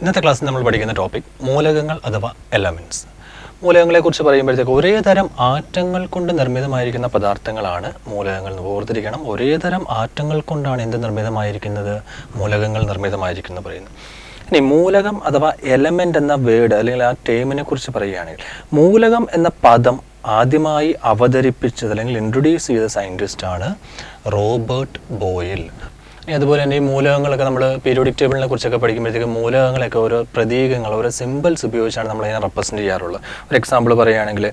ഇന്നത്തെ ക്ലാസ്സിൽ നമ്മൾ പഠിക്കുന്ന ടോപ്പിക് മൂലകങ്ങൾ അഥവാ എലമെൻറ്റ്സ്. മൂലകങ്ങളെക്കുറിച്ച് പറയുമ്പോഴത്തേക്ക് ഒരേ തരം ആറ്റങ്ങൾ കൊണ്ട് നിർമ്മിതമായിരിക്കുന്ന പദാർത്ഥങ്ങളാണ് മൂലകങ്ങൾ എന്ന് ഓർത്തിരിക്കണം. ഒരേ തരം ആറ്റങ്ങൾ കൊണ്ടാണ് എന്ത് നിർമ്മിതമായിരിക്കുന്നത്? മൂലകങ്ങൾ നിർമ്മിതമായിരിക്കുന്നത് പറയുന്നത്. ഇനി മൂലകം അഥവാ എലമെൻ്റ് എന്ന വേർഡ് അല്ലെങ്കിൽ ആ ടേമിനെ കുറിച്ച് പറയുകയാണെങ്കിൽ, മൂലകം എന്ന പദം ആദ്യമായി അവതരിപ്പിച്ചത് അല്ലെങ്കിൽ ഇൻട്രൊഡ്യൂസ് ചെയ്ത സയൻറ്റിസ്റ്റാണ് റോബർട്ട് ബോയിൽ. അതുപോലെ തന്നെ ഈ മൂലകങ്ങളൊക്കെ നമ്മൾ പീരിയോഡിക് ടേബിളിനെ കുറിച്ചൊക്കെ പഠിക്കുമ്പോഴത്തേക്ക് മൂലകങ്ങളൊക്കെ ഓരോ പ്രതീകങ്ങൾ, ഓരോ സിമ്പിൾസ് ഉപയോഗിച്ചാണ് നമ്മളതിനെ റെപ്രസെൻറ്റ് ചെയ്യാറുള്ളത്. ഒരു എക്സാമ്പിൾ പറയുകയാണെങ്കിൽ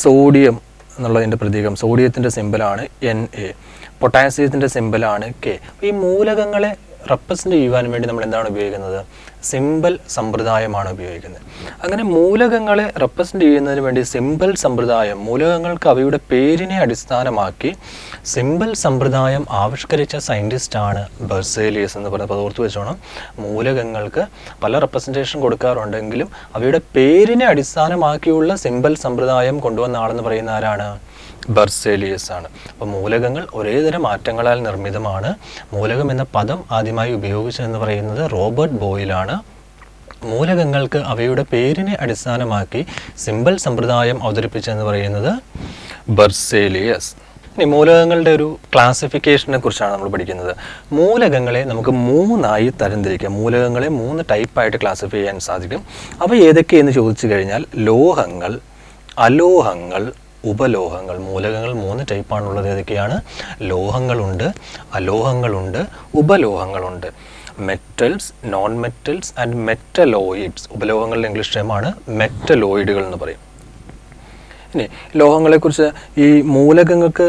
സോഡിയം എന്നുള്ളതിൻ്റെ പ്രതീകം, സോഡിയത്തിൻ്റെ സിമ്പിളാണ് Na, പൊട്ടാസ്യത്തിൻ്റെ സിമ്പിളാണ് K. ഈ മൂലകങ്ങളെ റെപ്രസെൻറ്റ് ചെയ്യുവാൻ വേണ്ടി നമ്മൾ എന്താണ് ഉപയോഗിക്കുന്നത്? സിമ്പിൾ സമ്പ്രദായമാണ് ഉപയോഗിക്കുന്നത്. അങ്ങനെ മൂലകങ്ങളെ റെപ്രസെൻറ്റ് ചെയ്യുന്നതിന് വേണ്ടി സിമ്പിൾ സമ്പ്രദായം, മൂലകങ്ങൾക്ക് അവയുടെ പേരിനെ അടിസ്ഥാനമാക്കി സിമ്പിൾ സമ്പ്രദായം ആവിഷ്കരിച്ച സയൻറ്റിസ്റ്റാണ് ബെർസേലിയസ് എന്ന് പറയുന്നത്. ഓർത്ത് വെച്ചോണം, മൂലകങ്ങൾക്ക് പല റെപ്രസെൻറ്റേഷൻ കൊടുക്കാറുണ്ടെങ്കിലും അവയുടെ പേരിനെ അടിസ്ഥാനമാക്കിയുള്ള സിമ്പിൾ സമ്പ്രദായം കൊണ്ടുവന്ന ആളെന്ന് പറയുന്ന ആരാണ്? ബെർസേലിയസ് ആണ്. അപ്പോൾ മൂലകങ്ങൾ ഒരേ തരം ആറ്റങ്ങളാൽ നിർമ്മിതമാണ്. മൂലകം എന്ന പദം ആദ്യമായി ഉപയോഗിച്ചതെന്ന് പറയുന്നത് റോബർട്ട് ബോയിലാണ്. മൂലകങ്ങൾക്ക് അവയുടെ പേരിനെ അടിസ്ഥാനമാക്കി സിമ്പിൾ സമ്പ്രദായം അവതരിപ്പിച്ചതെന്ന് പറയുന്നത് ബെർസേലിയസ്. ഇനി മൂലകങ്ങളുടെ ഒരു ക്ലാസിഫിക്കേഷനെ കുറിച്ചാണ് നമ്മൾ പഠിക്കുന്നത്. മൂലകങ്ങളെ നമുക്ക് മൂന്നായി തരംതിരിക്കാം. മൂലകങ്ങളെ 3 ടൈപ്പായിട്ട് ക്ലാസിഫൈ ചെയ്യാൻ സാധിക്കും. അവ ഏതൊക്കെയെന്ന് ചോദിച്ചു കഴിഞ്ഞാൽ ലോഹങ്ങൾ, അലോഹങ്ങൾ, ഉപലോഹങ്ങൾ. മൂലകങ്ങൾ 3 ടൈപ്പാണുള്ളത്. ഏതൊക്കെയാണ്? ലോഹങ്ങളുണ്ട്, അലോഹങ്ങളുണ്ട്, ഉപലോഹങ്ങളുണ്ട്. Metals, non metals and metalloids. ഉപലോഹങ്ങളുടെ ഇംഗ്ലീഷ് ടേമാണ് മെറ്റലോയിഡുകൾ എന്ന് പറയും. ഇനി ലോഹങ്ങളെക്കുറിച്ച് ഈ മൂലകങ്ങൾക്ക്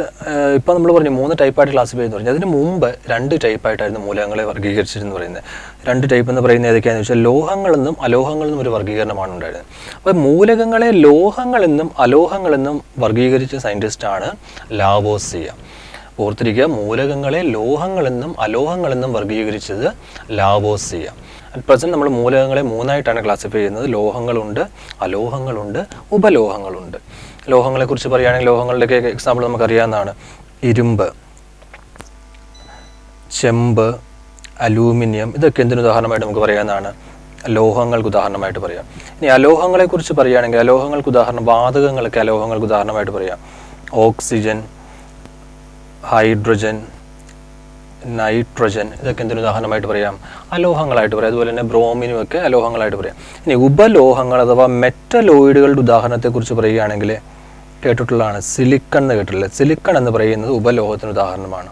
ഇപ്പോൾ നമ്മൾ പറഞ്ഞു 3 ടൈപ്പായിട്ട് ക്ലാസിഫൈ ചെയ്യുന്നു പറഞ്ഞു. അതിന് മുമ്പ് 2 ടൈപ്പായിട്ടായിരുന്നു മൂലകങ്ങളെ വർഗീകരിച്ചിരുന്നു പറയുന്നത്. 2 ടൈപ്പ് എന്ന് പറയുന്നത് ഏതൊക്കെയാണെന്ന് വെച്ചാൽ ലോഹങ്ങളെന്നും അലോഹങ്ങളെന്നും ഒരു വർഗീകരണമാണ് ഉണ്ടായിരുന്നത്. അപ്പോൾ മൂലകങ്ങളെ ലോഹങ്ങളെന്നും അലോഹങ്ങളെന്നും വർഗീകരിച്ച സയൻറ്റിസ്റ്റാണ് ലാവോസിയ. ഓർത്തിരിക്കുക, മൂലകങ്ങളെ ലോഹങ്ങളെന്നും അലോഹങ്ങളെന്നും വർഗീകരിച്ചത് ലാവോസിയ. അറ്റ് പ്രസൻറ്റ് നമ്മൾ മൂലകങ്ങളെ 3ആയിട്ടാണ് ക്ലാസിഫൈ ചെയ്യുന്നത്. ലോഹങ്ങളുണ്ട്, അലോഹങ്ങളുണ്ട്, ഉപലോഹങ്ങളുണ്ട്. ലോഹങ്ങളെക്കുറിച്ച് പറയുകയാണെങ്കിൽ ലോഹങ്ങളുടെയൊക്കെ എക്സാമ്പിൾ നമുക്കറിയാവുന്നതാണ്. ഇരുമ്പ്, ചെമ്പ്, അലൂമിനിയം. ഇതൊക്കെ എന്തിനു ഉദാഹരണമായിട്ട് നമുക്ക് പറയാവുന്നതാണ്? ലോഹങ്ങൾക്ക് ഉദാഹരണമായിട്ട് പറയാം. ഇനി അലോഹങ്ങളെക്കുറിച്ച് പറയുകയാണെങ്കിൽ അലോഹങ്ങൾക്ക് ഉദാഹരണം വാതകങ്ങളൊക്കെ അലോഹങ്ങൾക്ക് ഉദാഹരണമായിട്ട് പറയാം. Oxygen, hydrogen, nitrogen. ഇതൊക്കെ എന്തിനു ഉദാഹരണമായിട്ട് പറയാം? അലോഹങ്ങളായിട്ട് പറയാം. അതുപോലെ തന്നെ ബ്രോമിനും ഒക്കെ അലോഹങ്ങളായിട്ട് പറയാം. ഇനി ഉപലോഹങ്ങൾ അഥവാ മെറ്റലോയിഡുകളുടെ ഉദാഹരണത്തെക്കുറിച്ച് പറയുകയാണെങ്കിൽ കേട്ടിട്ടുള്ളതാണ് സിലിക്കൺ എന്ന് കേട്ടിട്ടുള്ളത്. സിലിക്കൺ എന്ന് പറയുന്നത് ഉപലോഹത്തിന് ഉദാഹരണമാണ്.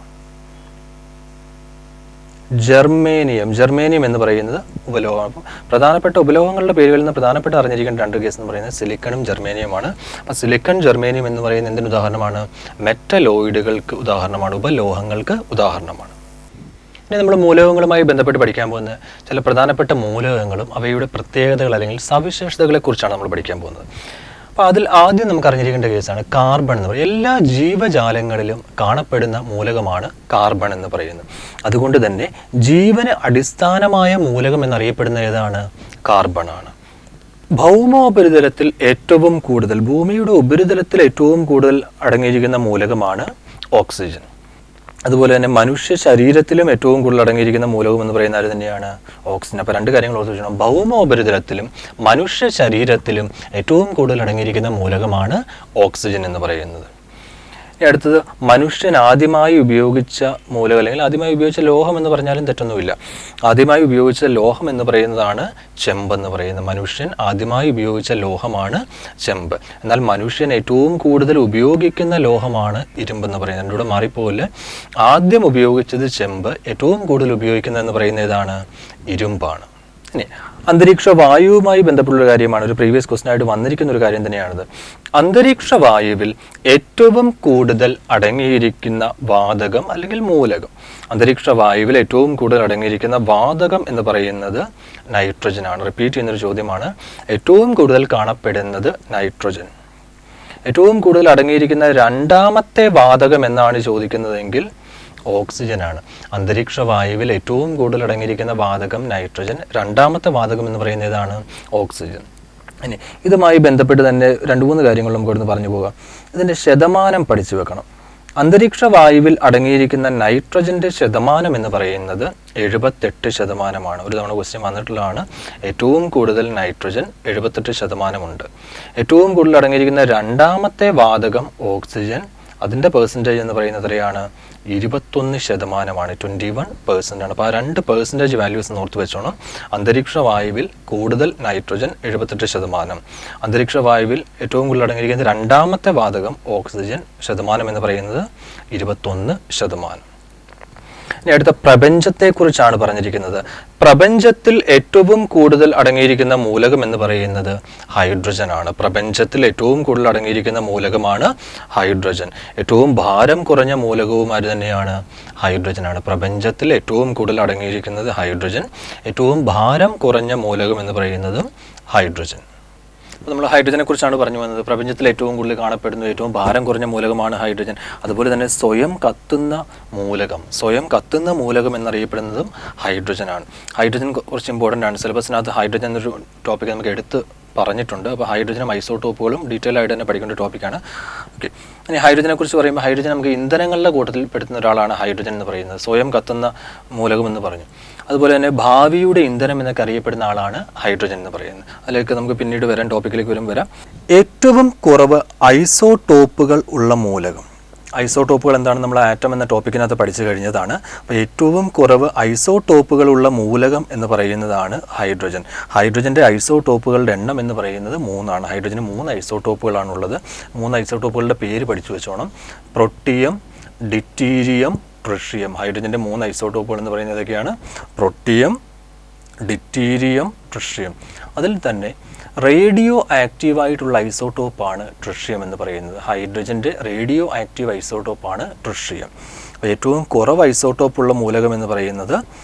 ജർമേനിയം എന്ന് പറയുന്നത് ഉപലോഹം. അപ്പം പ്രധാനപ്പെട്ട ഉപലോഹങ്ങളുടെ പേരുകളിൽ നിന്ന് പ്രധാനപ്പെട്ട അറിഞ്ഞിരിക്കേണ്ട 2 കേസ് എന്ന് പറയുന്നത് സിലിക്കണും ജർമേനിയമാണ്. അപ്പം സിലിക്കൺ, ജർമേനിയം എന്ന് പറയുന്നത് എന്തിന് ഉദാഹരണമാണ്? മെറ്റലോയിഡുകൾക്ക് ഉദാഹരണമാണ്, ഉപലോഹങ്ങൾക്ക് ഉദാഹരണമാണ്. ഇനി നമ്മൾ മൂലകങ്ങളുമായി ബന്ധപ്പെട്ട് പഠിക്കാൻ പോകുന്ന ചില പ്രധാനപ്പെട്ട മൂലകങ്ങളും അവയുടെ പ്രത്യേകതകൾ അല്ലെങ്കിൽ സവിശേഷതകളെ കുറിച്ചാണ് നമ്മൾ പഠിക്കാൻ പോകുന്നത്. അപ്പോൾ അതിൽ ആദ്യം നമുക്ക് അറിഞ്ഞിരിക്കേണ്ട കേസാണ് കാർബൺ എന്ന് പറയുന്നത്. എല്ലാ ജീവജാലങ്ങളിലും കാണപ്പെടുന്ന മൂലകമാണ് കാർബൺ എന്ന് പറയുന്നത്. അതുകൊണ്ട് തന്നെ ജീവന് അടിസ്ഥാനമായ മൂലകം എന്നറിയപ്പെടുന്ന ഏതാണ്? കാർബണാണ്. ഭൗമോപരിതലത്തിൽ ഏറ്റവും കൂടുതൽ, ഭൂമിയുടെ ഉപരിതലത്തിൽ ഏറ്റവും കൂടുതൽ അടങ്ങിയിരിക്കുന്ന മൂലകമാണ് ഓക്സിജൻ. അതുപോലെ തന്നെ മനുഷ്യ ശരീരത്തിലും ഏറ്റവും കൂടുതൽ അടങ്ങിയിരിക്കുന്ന മൂലകം എന്ന് പറയുന്ന ആര് തന്നെയാണ്? ഓക്സിജൻ. അപ്പോൾ 2 കാര്യങ്ങൾ ഓർത്ത് വെക്കണം. ഭൗമോപരിതലത്തിലും മനുഷ്യ ശരീരത്തിലും ഏറ്റവും കൂടുതൽ അടങ്ങിയിരിക്കുന്ന മൂലകമാണ് ഓക്സിജൻ എന്ന് പറയുന്നത്. അടുത്തത് മനുഷ്യൻ ആദ്യമായി ഉപയോഗിച്ച മൂലകം അല്ലെങ്കിൽ ആദ്യമായി ഉപയോഗിച്ച ലോഹം എന്ന് പറഞ്ഞാലും തെറ്റൊന്നുമില്ല. ആദ്യമായി ഉപയോഗിച്ച ലോഹം എന്ന് പറയുന്നതാണ് ചെമ്പ് എന്ന് പറയുന്നത്. മനുഷ്യൻ ആദ്യമായി ഉപയോഗിച്ച ലോഹമാണ് ചെമ്പ്. എന്നാൽ മനുഷ്യൻ ഏറ്റവും കൂടുതൽ ഉപയോഗിക്കുന്ന ലോഹമാണ് ഇരുമ്പ് എന്ന് പറയുന്നത്. എൻ്റെ കൂടെ മാറിപ്പോവില്ല. ആദ്യം ഉപയോഗിച്ചത് ചെമ്പ്, ഏറ്റവും കൂടുതൽ ഉപയോഗിക്കുന്നതെന്ന് പറയുന്നത് ഏതാണ്? ഇരുമ്പാണ്. ഇനി അന്തരീക്ഷ വായുവുമായി ബന്ധപ്പെട്ടുള്ള കാര്യമാണ്. ഒരു പ്രീവിയസ് ക്വസ്റ്റൻ ആയിട്ട് വന്നിരിക്കുന്ന ഒരു കാര്യം തന്നെയാണിത്. അന്തരീക്ഷ വായുവിൽ ഏറ്റവും കൂടുതൽ അടങ്ങിയിരിക്കുന്ന വാതകം അല്ലെങ്കിൽ മൂലകം, അന്തരീക്ഷ വായുവിൽ ഏറ്റവും കൂടുതൽ അടങ്ങിയിരിക്കുന്ന വാതകം എന്ന് പറയുന്നത് നൈട്രജൻ ആണ്. റിപ്പീറ്റ് ചെയ്യുന്നൊരു ചോദ്യമാണ്. ഏറ്റവും കൂടുതൽ കാണപ്പെടുന്നത് നൈട്രജൻ. ഏറ്റവും കൂടുതൽ അടങ്ങിയിരിക്കുന്ന 2ാമത്തെ വാതകം എന്നാണ് ചോദിക്കുന്നതെങ്കിൽ ഓക്സിജനാണ്. അന്തരീക്ഷ വായുവിൽ ഏറ്റവും കൂടുതൽ അടങ്ങിയിരിക്കുന്ന വാതകം നൈട്രജൻ, 2ാമത്തെ വാതകം എന്ന് പറയുന്നത് ഏതാണ്? ഓക്സിജൻ. ഇനി ഇതുമായി ബന്ധപ്പെട്ട് തന്നെ 2-3 കാര്യങ്ങൾ നമുക്ക് ഇവിടുന്ന് പറഞ്ഞു പോകാം. ഇതിൻ്റെ ശതമാനം പഠിച്ചു വെക്കണം. അന്തരീക്ഷ വായുവിൽ അടങ്ങിയിരിക്കുന്ന നൈട്രജന്റെ ശതമാനം എന്ന് പറയുന്നത് 78%. ഒരു തവണ ക്വസ്റ്റ്യൻ വന്നിട്ടുള്ളതാണ്. ഏറ്റവും കൂടുതൽ നൈട്രജൻ 78%. ഏറ്റവും കൂടുതൽ അടങ്ങിയിരിക്കുന്ന രണ്ടാമത്തെ വാതകം ഓക്സിജൻ, അതിൻ്റെ പെർസെൻറ്റേജ് എന്ന് പറയുന്നത് എത്രയാണ്? 21%. 21%. അപ്പോൾ ആ 2% വാല്യൂസ് ഓർത്ത് വെച്ചോണം. അന്തരീക്ഷ വായുവിൽ കൂടുതൽ നൈട്രജൻ 78%. അന്തരീക്ഷ വായുവിൽ ഏറ്റവും കൂടുതൽ അടങ്ങിയിരിക്കുന്ന രണ്ടാമത്തെ വാതകം ഓക്സിജൻ, ശതമാനം എന്ന് പറയുന്നത് 21%. ഇനി അടുത്ത പ്രപഞ്ചത്തെക്കുറിച്ചാണ് പറഞ്ഞിരിക്കുന്നത്. പ്രപഞ്ചത്തിൽ ഏറ്റവും കൂടുതൽ അടങ്ങിയിരിക്കുന്ന മൂലകം എന്ന് പറയുന്നത് ഹൈഡ്രജൻ ആണ്. പ്രപഞ്ചത്തിൽ ഏറ്റവും കൂടുതൽ അടങ്ങിയിരിക്കുന്ന മൂലകമാണ് ഹൈഡ്രജൻ. ഏറ്റവും ഭാരം കുറഞ്ഞ മൂലകവും അത് തന്നെയാണ്, ഹൈഡ്രജൻ ആണ്. പ്രപഞ്ചത്തിൽ ഏറ്റവും കൂടുതൽ അടങ്ങിയിരിക്കുന്നത് ഹൈഡ്രജൻ. ഏറ്റവും ഭാരം കുറഞ്ഞ മൂലകം എന്ന് പറയുന്നതും ഹൈഡ്രജൻ. അപ്പോൾ നമ്മൾ ഹൈഡ്രജനെ കുറിച്ചാണ് പറഞ്ഞു വന്നത്. പ്രപഞ്ചത്തിൽ ഏറ്റവും കൂടുതൽ കാണപ്പെടുന്ന ഏറ്റവും ഭാരം കുറഞ്ഞ മൂലകമാണ് ഹൈഡ്രജൻ. അതുപോലെ തന്നെ സ്വയം കത്തുന്ന മൂലകം എന്നറിയപ്പെടുന്നതും ഹൈഡ്രജനാണ്. ഹൈഡ്രജൻ കുറച്ച് ഇമ്പോർട്ടൻ്റ് ആണ്. സിലബസിനകത്ത് ഹൈഡ്രജൻ എന്നൊരു ടോപ്പിക് നമുക്ക് എടുത്ത് പറഞ്ഞിട്ടുണ്ട്. അപ്പോൾ ഹൈഡ്രജനും ഐസോട്ടോപ്പുകളും ഡീറ്റെയിൽ ആയിട്ട് തന്നെ പഠിക്കേണ്ട ടോപ്പിക്കാണ്. ഓക്കെ, ഇനി ഹൈഡ്രജനെ കുറിച്ച് പറയുമ്പോൾ ഹൈഡ്രജൻ നമുക്ക് ഇന്ധനങ്ങളുടെ കൂട്ടത്തിൽ പെടുത്തുന്ന ഒരാളാണ് ഹൈഡ്രജൻ എന്ന് പറയുന്നത്. സ്വയം കത്തുന്ന മൂലകം എന്ന് പറഞ്ഞു. അതുപോലെ തന്നെ ഭാവിയുടെ ഇന്ധനം എന്നൊക്കെ അറിയപ്പെടുന്ന ആളാണ് ഹൈഡ്രജൻ എന്ന് പറയുന്നത്. അതിലേക്ക് നമുക്ക് പിന്നീട് വരാം, ടോപ്പിക്കിലേക്ക് വരാം. ഏറ്റവും കുറവ് ഐസോട്ടോപ്പുകൾ ഉള്ള മൂലകം. ഐസോട്ടോപ്പുകൾ എന്താണ് നമ്മൾ ആറ്റം എന്ന ടോപ്പിക്കിനകത്ത് പഠിച്ചു കഴിഞ്ഞതാണ്. അപ്പോൾ ഏറ്റവും കുറവ് ഐസോട്ടോപ്പുകളുള്ള മൂലകം എന്ന് പറയുന്നതാണ് ഹൈഡ്രജൻ. ഹൈഡ്രജൻ്റെ ഐസോട്ടോപ്പുകളുടെ എണ്ണം എന്ന് പറയുന്നത് 3 ഹൈഡ്രജന് 3 ഐസോട്ടോപ്പുകളാണുള്ളത്. 3 ഐസോട്ടോപ്പുകളുടെ പേര് പഠിച്ചു വെച്ചോണം. പ്രൊട്ടിയം, ഡിറ്റീരിയം, ട്രിഷ്യം. ഹൈഡ്രജൻ്റെ 3 ഐസോട്ടോപ്പുകൾ എന്ന് പറയുന്നത് ഏതൊക്കെയാണ്? പ്രൊട്ടിയം, ഡിറ്റീരിയം, ട്രിഷ്യം. അതിൽ തന്നെ റേഡിയോ ആക്റ്റീവായിട്ടുള്ള ഐസോട്ടോപ്പാണ് ട്രിഷ്യം എന്ന് പറയുന്നത്. ഹൈഡ്രജൻ്റെ റേഡിയോ ആക്റ്റീവ് ഐസോട്ടോപ്പാണ് ട്രിഷ്യം. അപ്പോൾ ഏറ്റവും കുറവ് ഐസോട്ടോപ്പുള്ള മൂലകം എന്ന് പറയുന്നത്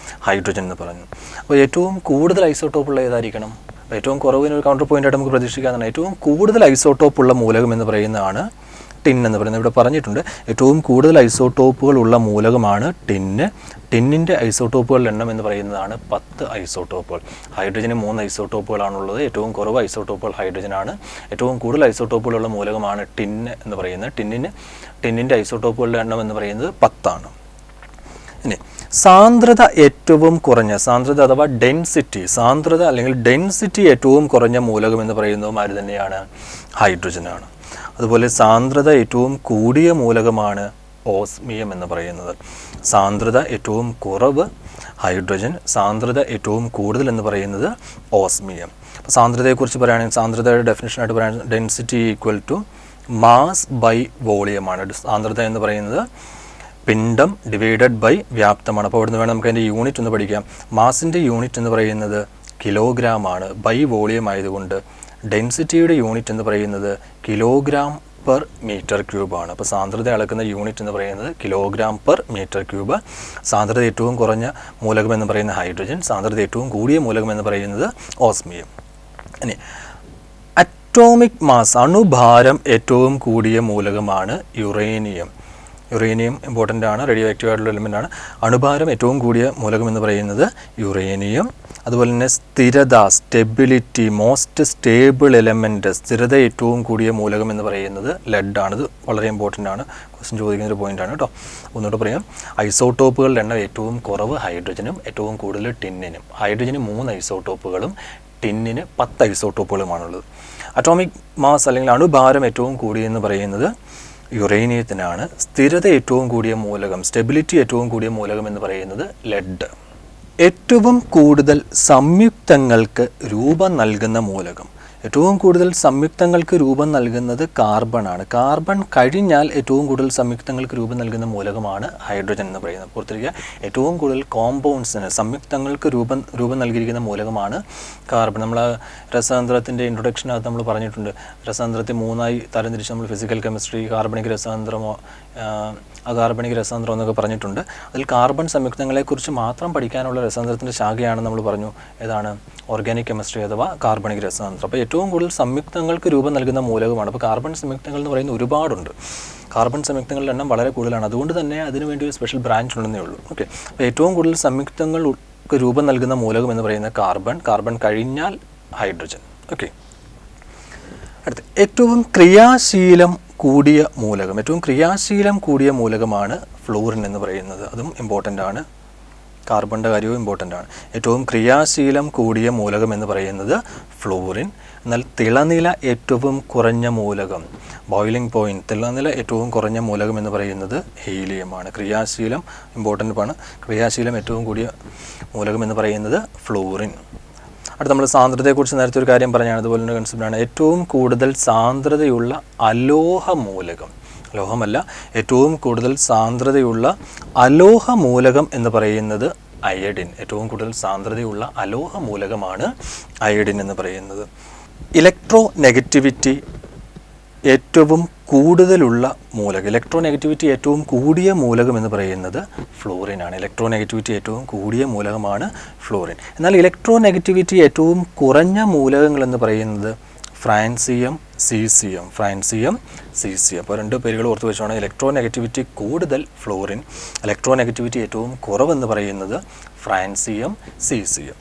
ഹൈഡ്രജൻ എന്ന് പറഞ്ഞു. അപ്പോൾ ഏറ്റവും കൂടുതൽ ഐസോട്ടോപ്പുള്ള ഏതായിരിക്കണം? ഏറ്റവും കുറവിനൊരു കൗണ്ടർ പോയിൻ്റായിട്ട് നമുക്ക് പ്രതീക്ഷിക്കാവുന്നതാണ്. ഏറ്റവും കൂടുതൽ ഐസോട്ടോപ്പുള്ള മൂലകം എന്ന് പറയുന്നതാണ് ടിൻ എന്ന് പറയുന്നത്. ഇവിടെ പറഞ്ഞിട്ടുണ്ട് ഏറ്റവും കൂടുതൽ ഐസോട്ടോപ്പുകൾ ഉള്ള മൂലകമാണ് ടിന്ന്. ടിന്നിൻ്റെ ഐസോട്ടോപ്പുകളുടെ എണ്ണം എന്ന് പറയുന്നതാണ് 10 ഐസോട്ടോപ്പുകൾ. ഹൈഡ്രജന് 3 ഐസോട്ടോപ്പുകളാണുള്ളത്. ഏറ്റവും കുറവ് ഐസോട്ടോപ്പുകൾ ഹൈഡ്രജനാണ്. ഏറ്റവും കൂടുതൽ ഐസോട്ടോപ്പുകളുള്ള മൂലകമാണ് ടിന്ന് എന്ന് പറയുന്നത്. ടിന്നിൻ്റെ ഐസോട്ടോപ്പുകളുടെ എണ്ണം എന്ന് പറയുന്നത് 10. ഇനി സാന്ദ്രത ഏറ്റവും കുറഞ്ഞ, സാന്ദ്രത അഥവാ ഡെൻസിറ്റി, സാന്ദ്രത അല്ലെങ്കിൽ ഡെൻസിറ്റി ഏറ്റവും കുറഞ്ഞ മൂലകം എന്ന് പറയുന്നതും ആര് തന്നെയാണ്? ഹൈഡ്രജനാണ്. അതുപോലെ സാന്ദ്രത ഏറ്റവും കൂടിയ മൂലകമാണ് ഓസ്മിയം എന്ന് പറയുന്നത്. സാന്ദ്രത ഏറ്റവും കുറവ് ഹൈഡ്രജൻ, സാന്ദ്രത ഏറ്റവും കൂടുതൽ എന്ന് പറയുന്നത് ഓസ്മിയം. അപ്പോൾ സാന്ദ്രതയെക്കുറിച്ച് പറയുകയാണെങ്കിൽ സാന്ദ്രതയുടെ ഡെഫിനിഷനായിട്ട് പറയുന്നത് density equal to mass by വോളിയമാണ്. സാന്ദ്രത എന്ന് പറയുന്നത് പിണ്ഡം ഡിവൈഡഡ് ബൈ വ്യാപ്തമാണ്. അപ്പോൾ ഇവിടുന്ന് വേണം നമുക്ക് അതിൻ്റെ യൂണിറ്റ് ഒന്ന് പഠിക്കാം. മാസിൻ്റെ യൂണിറ്റ് എന്ന് പറയുന്നത് കിലോഗ്രാം ആണ്. ബൈ വോളിയം ആയതുകൊണ്ട് ഡെൻസിറ്റിയുടെ യൂണിറ്റ് എന്ന് പറയുന്നത് കിലോഗ്രാം പെർ മീറ്റർ ക്യൂബ് ആണ്. അപ്പോൾ സാന്ദ്രത അളക്കുന്ന യൂണിറ്റ് എന്ന് പറയുന്നത് കിലോഗ്രാം പെർ മീറ്റർ ക്യൂബ്. സാന്ദ്രത ഏറ്റവും കുറഞ്ഞ മൂലകം എന്ന് പറയുന്നത് ഹൈഡ്രജൻ, സാന്ദ്രത ഏറ്റവും കൂടിയ മൂലകം എന്ന് പറയുന്നത് ഓസ്മിയം. ഇനി അറ്റോമിക് മാസ്, അണുഭാരം ഏറ്റവും കൂടിയ മൂലകമാണ് യുറേനിയം. യുറേനിയം ഇമ്പോർട്ടൻ്റ് ആണ്, റേഡിയോ ആക്റ്റീവ് ആയിട്ടുള്ള എലിമെൻ്റ് ആണ്. അണുഭാരം ഏറ്റവും കൂടിയ മൂലകം എന്ന് പറയുന്നത് യുറേനിയം. അതുപോലെ തന്നെ സ്ഥിരത, സ്റ്റെബിലിറ്റി, മോസ്റ്റ് സ്റ്റേബിൾ എലമെൻറ്റ്, സ്ഥിരത ഏറ്റവും കൂടിയ മൂലകം എന്ന് പറയുന്നത് ലെഡാണ്. ഇത് വളരെ ഇമ്പോർട്ടൻ്റ് ആണ്, ക്വസ്റ്റ്യൻ ചോദിക്കുന്നൊരു പോയിൻ്റാണ് കേട്ടോ. ഒന്നുകൂടെ പറയാം. ഐസോട്ടോപ്പുകളുടെ എണ്ണം ഏറ്റവും കുറവ് ഹൈഡ്രജനും ഏറ്റവും കൂടുതൽ ടിന്നിനും. ഹൈഡ്രജന് 3 ഐസോട്ടോപ്പുകളും ടിന്നിന് 10 ഐസോട്ടോപ്പുകളുമാണുള്ളത്. അറ്റോമിക് മാസ് അല്ലെങ്കിൽ അണുഭാരം ഏറ്റവും കൂടിയെന്ന് പറയുന്നത് യുറേനിയത്തിനാണ്. സ്ഥിരത ഏറ്റവും കൂടിയ മൂലകം, സ്റ്റെബിലിറ്റി ഏറ്റവും കൂടിയ മൂലകം എന്ന് പറയുന്നത് ലെഡ്. ഏറ്റവും കൂടുതൽ സംയുക്തങ്ങൾക്ക് രൂപം നൽകുന്ന മൂലകം. ഏറ്റവും കൂടുതൽ സംയുക്തങ്ങൾക്ക് രൂപം നൽകുന്നത് കാർബണാണ്. കാർബൺ കഴിഞ്ഞാൽ ഏറ്റവും കൂടുതൽ സംയുക്തങ്ങൾക്ക് രൂപം നൽകുന്ന മൂലകമാണ് ഹൈഡ്രജൻ എന്ന് പറയുന്നത്. പുറത്തിരിക്കുക ഏറ്റവും കൂടുതൽ കോമ്പൗണ്ട്സിന്, സംയുക്തങ്ങൾക്ക് രൂപം നൽകിയിരിക്കുന്ന മൂലകമാണ് കാർബൺ. നമ്മൾ രസതന്ത്രത്തിൻ്റെ ഇൻട്രൊഡക്ഷനകത്ത് നമ്മൾ പറഞ്ഞിട്ടുണ്ട്. രസതന്ത്രത്തെ 3ആയി തരംതിരിച്ച് നമ്മൾ ഫിസിക്കൽ കെമിസ്ട്രി, കാർബണിക് രസതന്ത്രമോ അകാർബണിക് രസതന്ത്രം എന്നൊക്കെ പറഞ്ഞിട്ടുണ്ട്. അതിൽ കാർബൺ സംയുക്തങ്ങളെക്കുറിച്ച് മാത്രം പഠിക്കാനുള്ള രസതന്ത്രത്തിൻ്റെ ശാഖയാണ് നമ്മൾ പറഞ്ഞു ഏതാണ്? ഓർഗാനിക് കെമിസ്ട്രി അഥവാ കാർബണിക് രസതന്ത്രം. അപ്പോൾ ഏറ്റവും കൂടുതൽ സംയുക്തങ്ങൾക്ക് രൂപം നൽകുന്ന മൂലകമാണ്. അപ്പോൾ കാർബൺ സംയുക്തങ്ങൾ എന്ന് പറയുന്നത് ഒരുപാടുണ്ട്. കാർബൺ സംയുക്തങ്ങളുടെ എണ്ണം വളരെ കൂടുതലാണ്. അതുകൊണ്ട് തന്നെ അതിനുവേണ്ടി ഒരു സ്പെഷ്യൽ ബ്രാഞ്ച് ഉണ്ടെന്നേ ഉള്ളൂ. ഓക്കെ, അപ്പോൾ ഏറ്റവും കൂടുതൽ സംയുക്തങ്ങൾക്ക് രൂപം നൽകുന്ന മൂലകം എന്ന് പറയുന്നത് കാർബൺ. കാർബൺ കഴിഞ്ഞാൽ ഹൈഡ്രജൻ. ഓക്കെ, അടുത്ത് ഏറ്റവും ക്രിയാശീലം കൂടിയ മൂലകം, ഏറ്റവും ക്രിയാശീലം കൂടിയ മൂലകമാണ് ഫ്ലൂറിൻ എന്ന് പറയുന്നത്. അതും ഇമ്പോർട്ടൻ്റ് ആണ്. കാർബണിൻ്റെ കാര്യവും ഇമ്പോർട്ടൻ്റ് ആണ്. ഏറ്റവും ക്രിയാശീലം കൂടിയ മൂലകം എന്ന് പറയുന്നത് ഫ്ലൂറിൻ. എന്നാൽ തിളനില ഏറ്റവും കുറഞ്ഞ മൂലകം, ബോയിലിംഗ് പോയിൻറ്റ്, തിളനില ഏറ്റവും കുറഞ്ഞ മൂലകം എന്ന് പറയുന്നത് ഹീലിയമാണ്. ക്രിയാശീലം ഇമ്പോർട്ടൻ്റ് ആണ്. ക്രിയാശീലം ഏറ്റവും കൂടിയ മൂലകം എന്ന് പറയുന്നത് ഫ്ലൂറിൻ. അടുത്ത നമ്മൾ സാന്ദ്രതയെക്കുറിച്ച് നേരത്തെ ഒരു കാര്യം പറഞ്ഞാണ്, അതുപോലെ തന്നെ കൺസെപ്റ്റാണ്. ഏറ്റവും കൂടുതൽ സാന്ദ്രതയുള്ള അലോഹ മൂലകം, ലോഹമല്ല, ഏറ്റവും കൂടുതൽ സാന്ദ്രതയുള്ള അലോഹ മൂലകം എന്ന് പറയുന്നത് അയഡിൻ. ഏറ്റവും കൂടുതൽ സാന്ദ്രതയുള്ള അലോഹ മൂലകമാണ് അയഡിൻ എന്ന് പറയുന്നത്. ഇലക്ട്രോ നെഗറ്റിവിറ്റി ഏറ്റവും കൂടുതലുള്ള മൂലകം, ഇലക്ട്രോ നെഗറ്റിവിറ്റി ഏറ്റവും കൂടിയ മൂലകം എന്ന് പറയുന്നത് ഫ്ലൂറിനാണ്. ഇലക്ട്രോ നെഗറ്റിവിറ്റി ഏറ്റവും കൂടിയ മൂലകമാണ് ഫ്ലൂറിൻ. എന്നാൽ ഇലക്ട്രോ നെഗറ്റിവിറ്റി ഏറ്റവും കുറഞ്ഞ മൂലകങ്ങൾ എന്ന് പറയുന്നത് ഫ്രാൻസിയം, സീസിയം. Francium, caesium. അപ്പോൾ രണ്ട് പേരുകൾ ഓർത്ത് വെച്ചോണം. ഇലക്ട്രോ നെഗറ്റിവിറ്റി കൂടുതൽ ഫ്ലൂറിൻ, ഇലക്ട്രോ നെഗറ്റിവിറ്റി ഏറ്റവും കുറവെന്ന് പറയുന്നത് ഫ്രാൻസിയം, സീസിയം.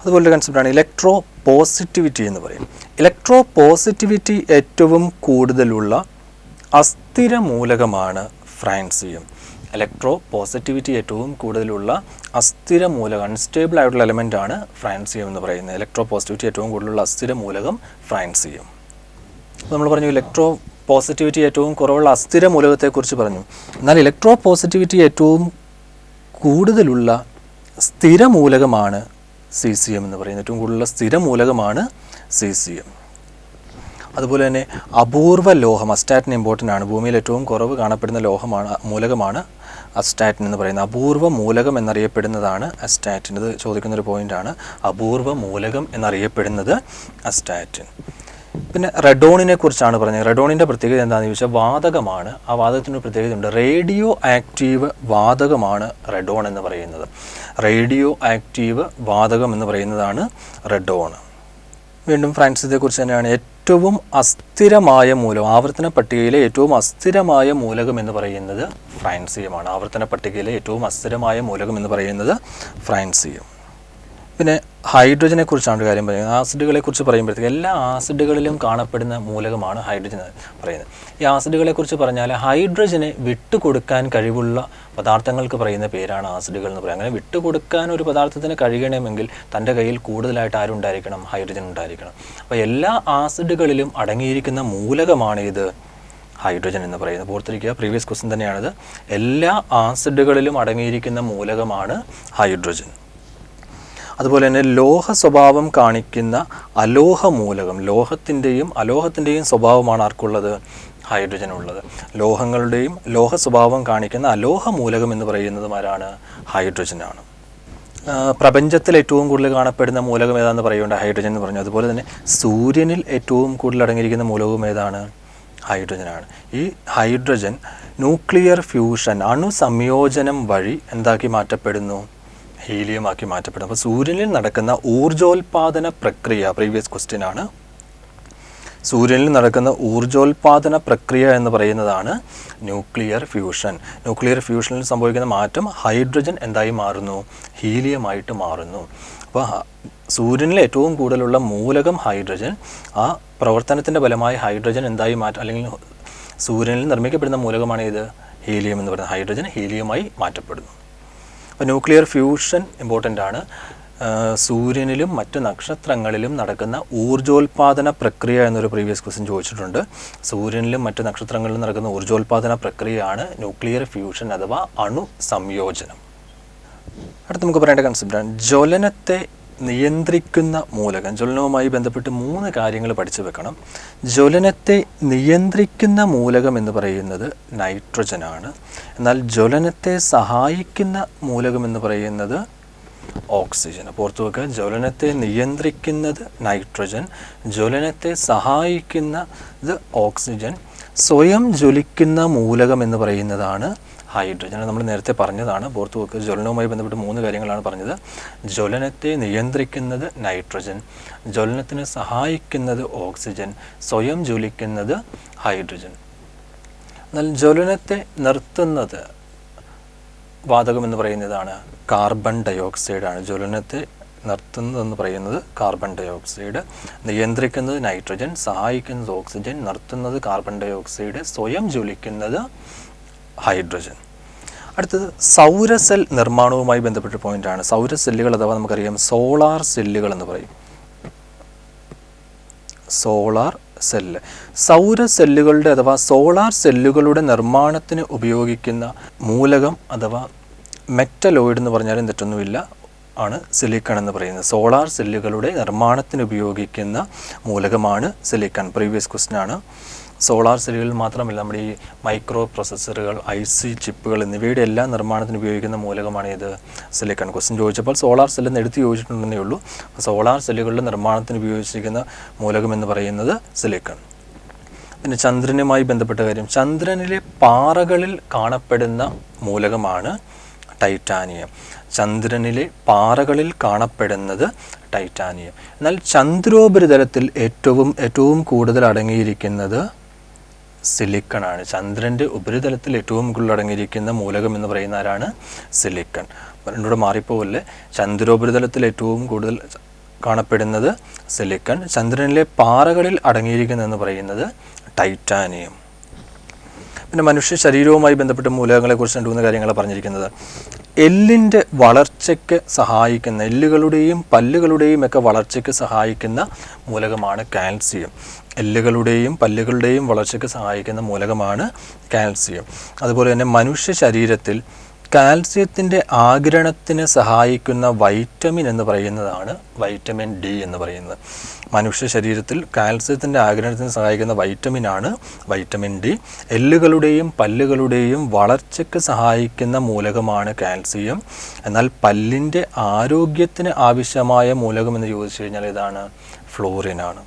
അതുപോലെ കൺസെപ്റ്റാണ് ഇലക്ട്രോ പോസിറ്റിവിറ്റി എന്ന് പറയും. ഇലക്ട്രോ പോസിറ്റിവിറ്റി ഏറ്റവും കൂടുതലുള്ള അസ്ഥിര മൂലകമാണ് ഫ്രാൻസിയം. ഇലക്ട്രോ പോസിറ്റിവിറ്റി ഏറ്റവും കൂടുതലുള്ള അസ്ഥിര മൂലകം, അൺസ്റ്റേബിൾ ആയിട്ടുള്ള എലമെൻ്റ് ആണ് ഫ്രാൻസിയം എന്ന് പറയുന്നത്. ഇലക്ട്രോ പോസിറ്റിവിറ്റി ഏറ്റവും കൂടുതലുള്ള അസ്ഥിര മൂലകം ഫ്രാൻസിയം. അപ്പോൾ നമ്മൾ പറഞ്ഞു ഇലക്ട്രോ പോസിറ്റിവിറ്റി ഏറ്റവും കുറവുള്ള അസ്ഥിര മൂലകത്തെക്കുറിച്ച് പറഞ്ഞു. എന്നാൽ ഇലക്ട്രോ പോസിറ്റിവിറ്റി ഏറ്റവും കൂടുതലുള്ള സ്ഥിര മൂലകമാണ് സീസിയം എന്ന് പറയുന്നത്. ഏറ്റവും കൂടുതലുള്ള സ്ഥിര മൂലകമാണ് സീസിയം. അതുപോലെ തന്നെ അപൂർവ ലോഹം, അസ്റ്റാറ്റിൻ ഇമ്പോർട്ടൻ്റ് ആണ്. ഭൂമിയിൽ ഏറ്റവും കുറവ് കാണപ്പെടുന്ന മൂലകമാണ് അസ്റ്റാറ്റിൻ എന്ന് പറയുന്നത്. അപൂർവ മൂലകം എന്നറിയപ്പെടുന്നതാണ് അസ്റ്റാറ്റിൻ. ഇത് ചോദിക്കുന്നൊരു പോയിൻ്റാണ്. അപൂർവ മൂലകം എന്നറിയപ്പെടുന്നത് അസ്റ്റാറ്റിൻ. പിന്നെ റെഡോണിനെ കുറിച്ചാണ് പറഞ്ഞത്. റെഡോണിൻ്റെ പ്രത്യേകത എന്താണെന്ന് ചോദിച്ചാൽ വാതകമാണ്. ആ വാതകത്തിനൊരു പ്രത്യേകതയുണ്ട്. റേഡിയോ ആക്റ്റീവ് വാതകമാണ് റെഡോൺ എന്ന് പറയുന്നത്. റേഡിയോ ആക്റ്റീവ് വാതകം എന്ന് പറയുന്നതാണ് റെഡോൺ. വീണ്ടും ഫ്രാൻസിയത്തെക്കുറിച്ച് തന്നെയാണ്. ഏറ്റവും അസ്ഥിരമായ മൂലകം, ആവർത്തന പട്ടികയിലെ ഏറ്റവും അസ്ഥിരമായ മൂലകം എന്ന് പറയുന്നത് ഫ്രാൻസിയമാണ്. ആവർത്തന പട്ടികയിലെ ഏറ്റവും അസ്ഥിരമായ മൂലകം എന്ന് പറയുന്നത് ഫ്രാൻസിയം. പിന്നെ ഹൈഡ്രജനെ കുറിച്ചാണ് കാര്യം പറയുന്നത്. ആസിഡുകളെക്കുറിച്ച് പറയുമ്പോഴത്തേക്ക് എല്ലാ ആസിഡുകളിലും കാണപ്പെടുന്ന മൂലകമാണ് ഹൈഡ്രജൻ പറയുന്നത്. ഈ ആസിഡുകളെക്കുറിച്ച് പറഞ്ഞാൽ ഹൈഡ്രജനെ വിട്ടുകൊടുക്കാൻ കഴിവുള്ള പദാർത്ഥങ്ങൾക്ക് പറയുന്ന പേരാണ് ആസിഡുകൾ എന്ന് പറയുന്നത്. അങ്ങനെ വിട്ടുകൊടുക്കാൻ ഒരു പദാർത്ഥത്തിന് കഴിയണമെങ്കിൽ തൻ്റെ കയ്യിൽ കൂടുതലായിട്ട് ആരുണ്ടായിരിക്കണം? ഹൈഡ്രജൻ ഉണ്ടായിരിക്കണം. അപ്പോൾ എല്ലാ ആസിഡുകളിലും അടങ്ങിയിരിക്കുന്ന മൂലകമാണ് ഇത് ഹൈഡ്രജൻ എന്ന് പറയുന്നത്. ഓർത്തിരിക്കുക, പ്രീവിയസ് ക്വസ്റ്റ്യൻ തന്നെയാണിത്. എല്ലാ ആസിഡുകളിലും അടങ്ങിയിരിക്കുന്ന മൂലകമാണ് ഹൈഡ്രജൻ. അതുപോലെ തന്നെ ലോഹ സ്വഭാവം കാണിക്കുന്ന അലോഹ മൂലകം, ലോഹത്തിൻ്റെയും അലോഹത്തിൻ്റെയും സ്വഭാവമാണ് ആർക്കുള്ളത്? ഹൈഡ്രജനുള്ളത്. ലോഹങ്ങളുടെയും ലോഹ സ്വഭാവം കാണിക്കുന്ന അലോഹ മൂലകം എന്ന് പറയുന്നതും ആരാണ്? ഹൈഡ്രജനാണ്. പ്രപഞ്ചത്തിൽ ഏറ്റവും കൂടുതൽ കാണപ്പെടുന്ന മൂലകം ഏതാണെന്ന് പറയുന്നുണ്ട്? ഹൈഡ്രജൻ എന്ന് പറഞ്ഞു. അതുപോലെ തന്നെ സൂര്യനിൽ ഏറ്റവും കൂടുതൽ അടങ്ങിയിരിക്കുന്ന മൂലകവും ഏതാണ്? ഹൈഡ്രജനാണ്. ഈ ഹൈഡ്രജൻ ന്യൂക്ലിയർ ഫ്യൂഷൻ, അണുസംയോജനം വഴി എന്താക്കി മാറ്റപ്പെടുന്നു? ഹീലിയമാക്കി മാറ്റപ്പെടുന്നു. അപ്പോൾ സൂര്യനിൽ നടക്കുന്ന ഊർജോൽപാദന പ്രക്രിയ, പ്രീവിയസ് ക്വസ്റ്റ്യൻ ആണ്. സൂര്യനിൽ നടക്കുന്ന ഊർജോൽപാദന പ്രക്രിയ എന്ന് പറയുന്നതാണ് ന്യൂക്ലിയർ ഫ്യൂഷൻ. ന്യൂക്ലിയർ ഫ്യൂഷനിൽ സംഭവിക്കുന്ന മാറ്റം ഹൈഡ്രജൻ എന്തായി മാറുന്നു? ഹീലിയമായിട്ട് മാറുന്നു. അപ്പോൾ സൂര്യനിൽ ഏറ്റവും കൂടുതലുള്ള മൂലകം ഹൈഡ്രജൻ. ആ പ്രവർത്തനത്തിൻ്റെ ഫലമായി ഹൈഡ്രജൻ എന്തായി മാറ്റം, അല്ലെങ്കിൽ സൂര്യനിൽ നിർമ്മിക്കപ്പെടുന്ന മൂലകമാണ് ഇത് ഹീലിയം എന്ന് പറയുന്നത്. ഹൈഡ്രജൻ ഹീലിയമായി മാറ്റപ്പെടുന്നു. അപ്പോൾ ന്യൂക്ലിയർ ഫ്യൂഷൻ ഇമ്പോർട്ടൻ്റ് ആണ്. സൂര്യനിലും മറ്റ് നക്ഷത്രങ്ങളിലും നടക്കുന്ന ഊർജോൽപാദന പ്രക്രിയ എന്നൊരു പ്രീവിയസ് ക്വസ്റ്റ്യൻ ചോദിച്ചിട്ടുണ്ട്. സൂര്യനിലും മറ്റ് നക്ഷത്രങ്ങളിലും നടക്കുന്ന ഊർജോൽപാദന പ്രക്രിയയാണ് ന്യൂക്ലിയർ ഫ്യൂഷൻ അഥവാ അണു സംയോജനം. അടുത്ത് നമുക്ക് പറയേണ്ട കൺസെപ്റ്റാണ് ജ്വലനത്തെ നിയന്ത്രിക്കുന്ന മൂലകം. ജ്വലനവുമായി ബന്ധപ്പെട്ട് 3 കാര്യങ്ങൾ പഠിച്ചു വെക്കണം. ജ്വലനത്തെ നിയന്ത്രിക്കുന്ന മൂലകം എന്ന് പറയുന്നത് നൈട്രജനാണ്. എന്നാൽ ജ്വലനത്തെ സഹായിക്കുന്ന മൂലകം എന്ന് പറയുന്നത് ഓക്സിജൻ. അപ്പോൾ ഓർത്തു വെക്കുക, ജ്വലനത്തെ നിയന്ത്രിക്കുന്നത് നൈട്രജൻ, ജ്വലനത്തെ സഹായിക്കുന്നത് ഓക്സിജൻ, സ്വയം ജ്വലിക്കുന്ന മൂലകം എന്ന് പറയുന്നതാണ് ഹൈഡ്രജൻ. നമ്മൾ നേരത്തെ പറഞ്ഞതാണ്. ഓർത്തു വെക്കുക, ജ്വലനവുമായി ബന്ധപ്പെട്ട് 3 കാര്യങ്ങളാണ് പറഞ്ഞത്. ജ്വലനത്തെ നിയന്ത്രിക്കുന്നത് നൈട്രജൻ, ജ്വലനത്തിന് സഹായിക്കുന്നത് ഓക്സിജൻ, സ്വയം ജ്വലിക്കുന്നത് ഹൈഡ്രജൻ. എന്നാൽ ജ്വലനത്തെ നിർത്തുന്നത് വാതകം എന്ന് പറയുന്നതാണ് കാർബൺ ഡയോക്സൈഡാണ്. ജ്വലനത്തെ നിർത്തുന്നതെന്ന് പറയുന്നത് കാർബൺ ഡൈ ഓക്സൈഡ്, നിയന്ത്രിക്കുന്നത് നൈട്രജൻ, സഹായിക്കുന്നത് ഓക്സിജൻ, നിർത്തുന്നത് കാർബൺ ഡൈ ഓക്സൈഡ്, സ്വയം ജ്വലിക്കുന്നത് ഹൈഡ്രജൻ. അടുത്തത് സൗരസെൽ നിർമ്മാണവുമായി ബന്ധപ്പെട്ട പോയിന്റാണ്. സൗരസെല്ലുകൾ അഥവാ നമുക്കറിയാം സോളാർ സെല്ലുകൾ എന്ന് പറയും. സോളാർ സെല്ല്, സൗരസെല്ലുകളുടെ അഥവാ സോളാർ സെല്ലുകളുടെ നിർമ്മാണത്തിന് ഉപയോഗിക്കുന്ന മൂലകം അഥവാ മെറ്റലോയിഡ് എന്ന് പറഞ്ഞാലും തെറ്റൊന്നുമില്ല ആണ് സിലിക്കൺ എന്ന് പറയുന്നത്. സോളാർ സെല്ലുകളുടെ നിർമ്മാണത്തിന് ഉപയോഗിക്കുന്ന മൂലകമാണ് സിലിക്കൺ. പ്രീവിയസ് ക്വസ്റ്റ്യൻ ആണ്. സോളാർ സെല്ലുകളിൽ മാത്രമല്ല, നമ്മുടെ ഈ മൈക്രോ പ്രോസസ്സറുകൾ, IC ചിപ്പുകൾ എന്നിവയുടെ എല്ലാ നിർമ്മാണത്തിന് ഉപയോഗിക്കുന്ന മൂലകമാണ് ഇത് സിലിക്കൺ. ക്വസ്റ്റ്യൻ ചോദിച്ചപ്പോൾ സോളാർ സെല്ലെന്ന് എടുത്ത് ചോദിച്ചിട്ടുണ്ടെന്നേ ഉള്ളൂ. സോളാർ സെല്ലുകളുടെ നിർമ്മാണത്തിന് ഉപയോഗിച്ചിരിക്കുന്ന മൂലകം എന്ന് പറയുന്നത് സിലിക്കൺ. പിന്നെ ചന്ദ്രനുമായി ബന്ധപ്പെട്ട കാര്യം, ചന്ദ്രനിലെ പാറകളിൽ കാണപ്പെടുന്ന മൂലകമാണ് ടൈറ്റാനിയം. ചന്ദ്രനിലെ പാറകളിൽ കാണപ്പെടുന്നത് ടൈറ്റാനിയം. എന്നാൽ ചന്ദ്രോപരിതലത്തിൽ ഏറ്റവും കൂടുതൽ അടങ്ങിയിരിക്കുന്നത് സിലിക്കൺ ആണ്. ചന്ദ്രൻ്റെ ഉപരിതലത്തിൽ ഏറ്റവും കൂടുതൽ അടങ്ങിയിരിക്കുന്ന മൂലകം എന്ന് പറയുന്ന ആരാണ്? സിലിക്കൺ. എന്നോട് മാറിപ്പോവല്ലേ, ചന്ദ്രോപരിതലത്തിൽ ഏറ്റവും കൂടുതൽ കാണപ്പെടുന്നത് സിലിക്കൺ, ചന്ദ്രനിലെ പാറകളിൽ അടങ്ങിയിരിക്കുന്നതെന്ന് പറയുന്നത് ടൈറ്റാനിയം. പിന്നെ മനുഷ്യ ശരീരവുമായി ബന്ധപ്പെട്ട മൂലകങ്ങളെക്കുറിച്ച് 2-3 കാര്യങ്ങൾ പറഞ്ഞിരിക്കുന്നത്. എല്ലിൻ്റെ വളർച്ചയ്ക്ക് സഹായിക്കുന്ന, എല്ലുകളുടെയും പല്ലുകളുടെയും ഒക്കെ വളർച്ചയ്ക്ക് സഹായിക്കുന്ന മൂലകമാണ് കാൽസ്യം. എല്ലുകളുടെയും പല്ലുകളുടെയും വളർച്ചയ്ക്ക് സഹായിക്കുന്ന മൂലകമാണ് കാൽസ്യം. അതുപോലെ തന്നെ മനുഷ്യ ശരീരത്തിൽ കാൽസ്യത്തിൻ്റെ ആഗിരണത്തിന് സഹായിക്കുന്ന വൈറ്റമിൻ എന്ന് പറയുന്നതാണ് വൈറ്റമിൻ ഡി എന്ന് പറയുന്നത്. മനുഷ്യ ശരീരത്തിൽ കാൽസ്യത്തിൻ്റെ ആഗിരണത്തിന് സഹായിക്കുന്ന വൈറ്റമിനാണ് വൈറ്റമിൻ ഡി. എല്ലുകളുടെയും പല്ലുകളുടെയും വളർച്ചയ്ക്ക് സഹായിക്കുന്ന മൂലകമാണ് കാൽസ്യം. എന്നാൽ പല്ലിൻ്റെ ആരോഗ്യത്തിന് ആവശ്യമായ മൂലകം എന്ന് ചോദിച്ചു കഴിഞ്ഞാൽ ഇതാണ് ഫ്ലോറിനാണ്.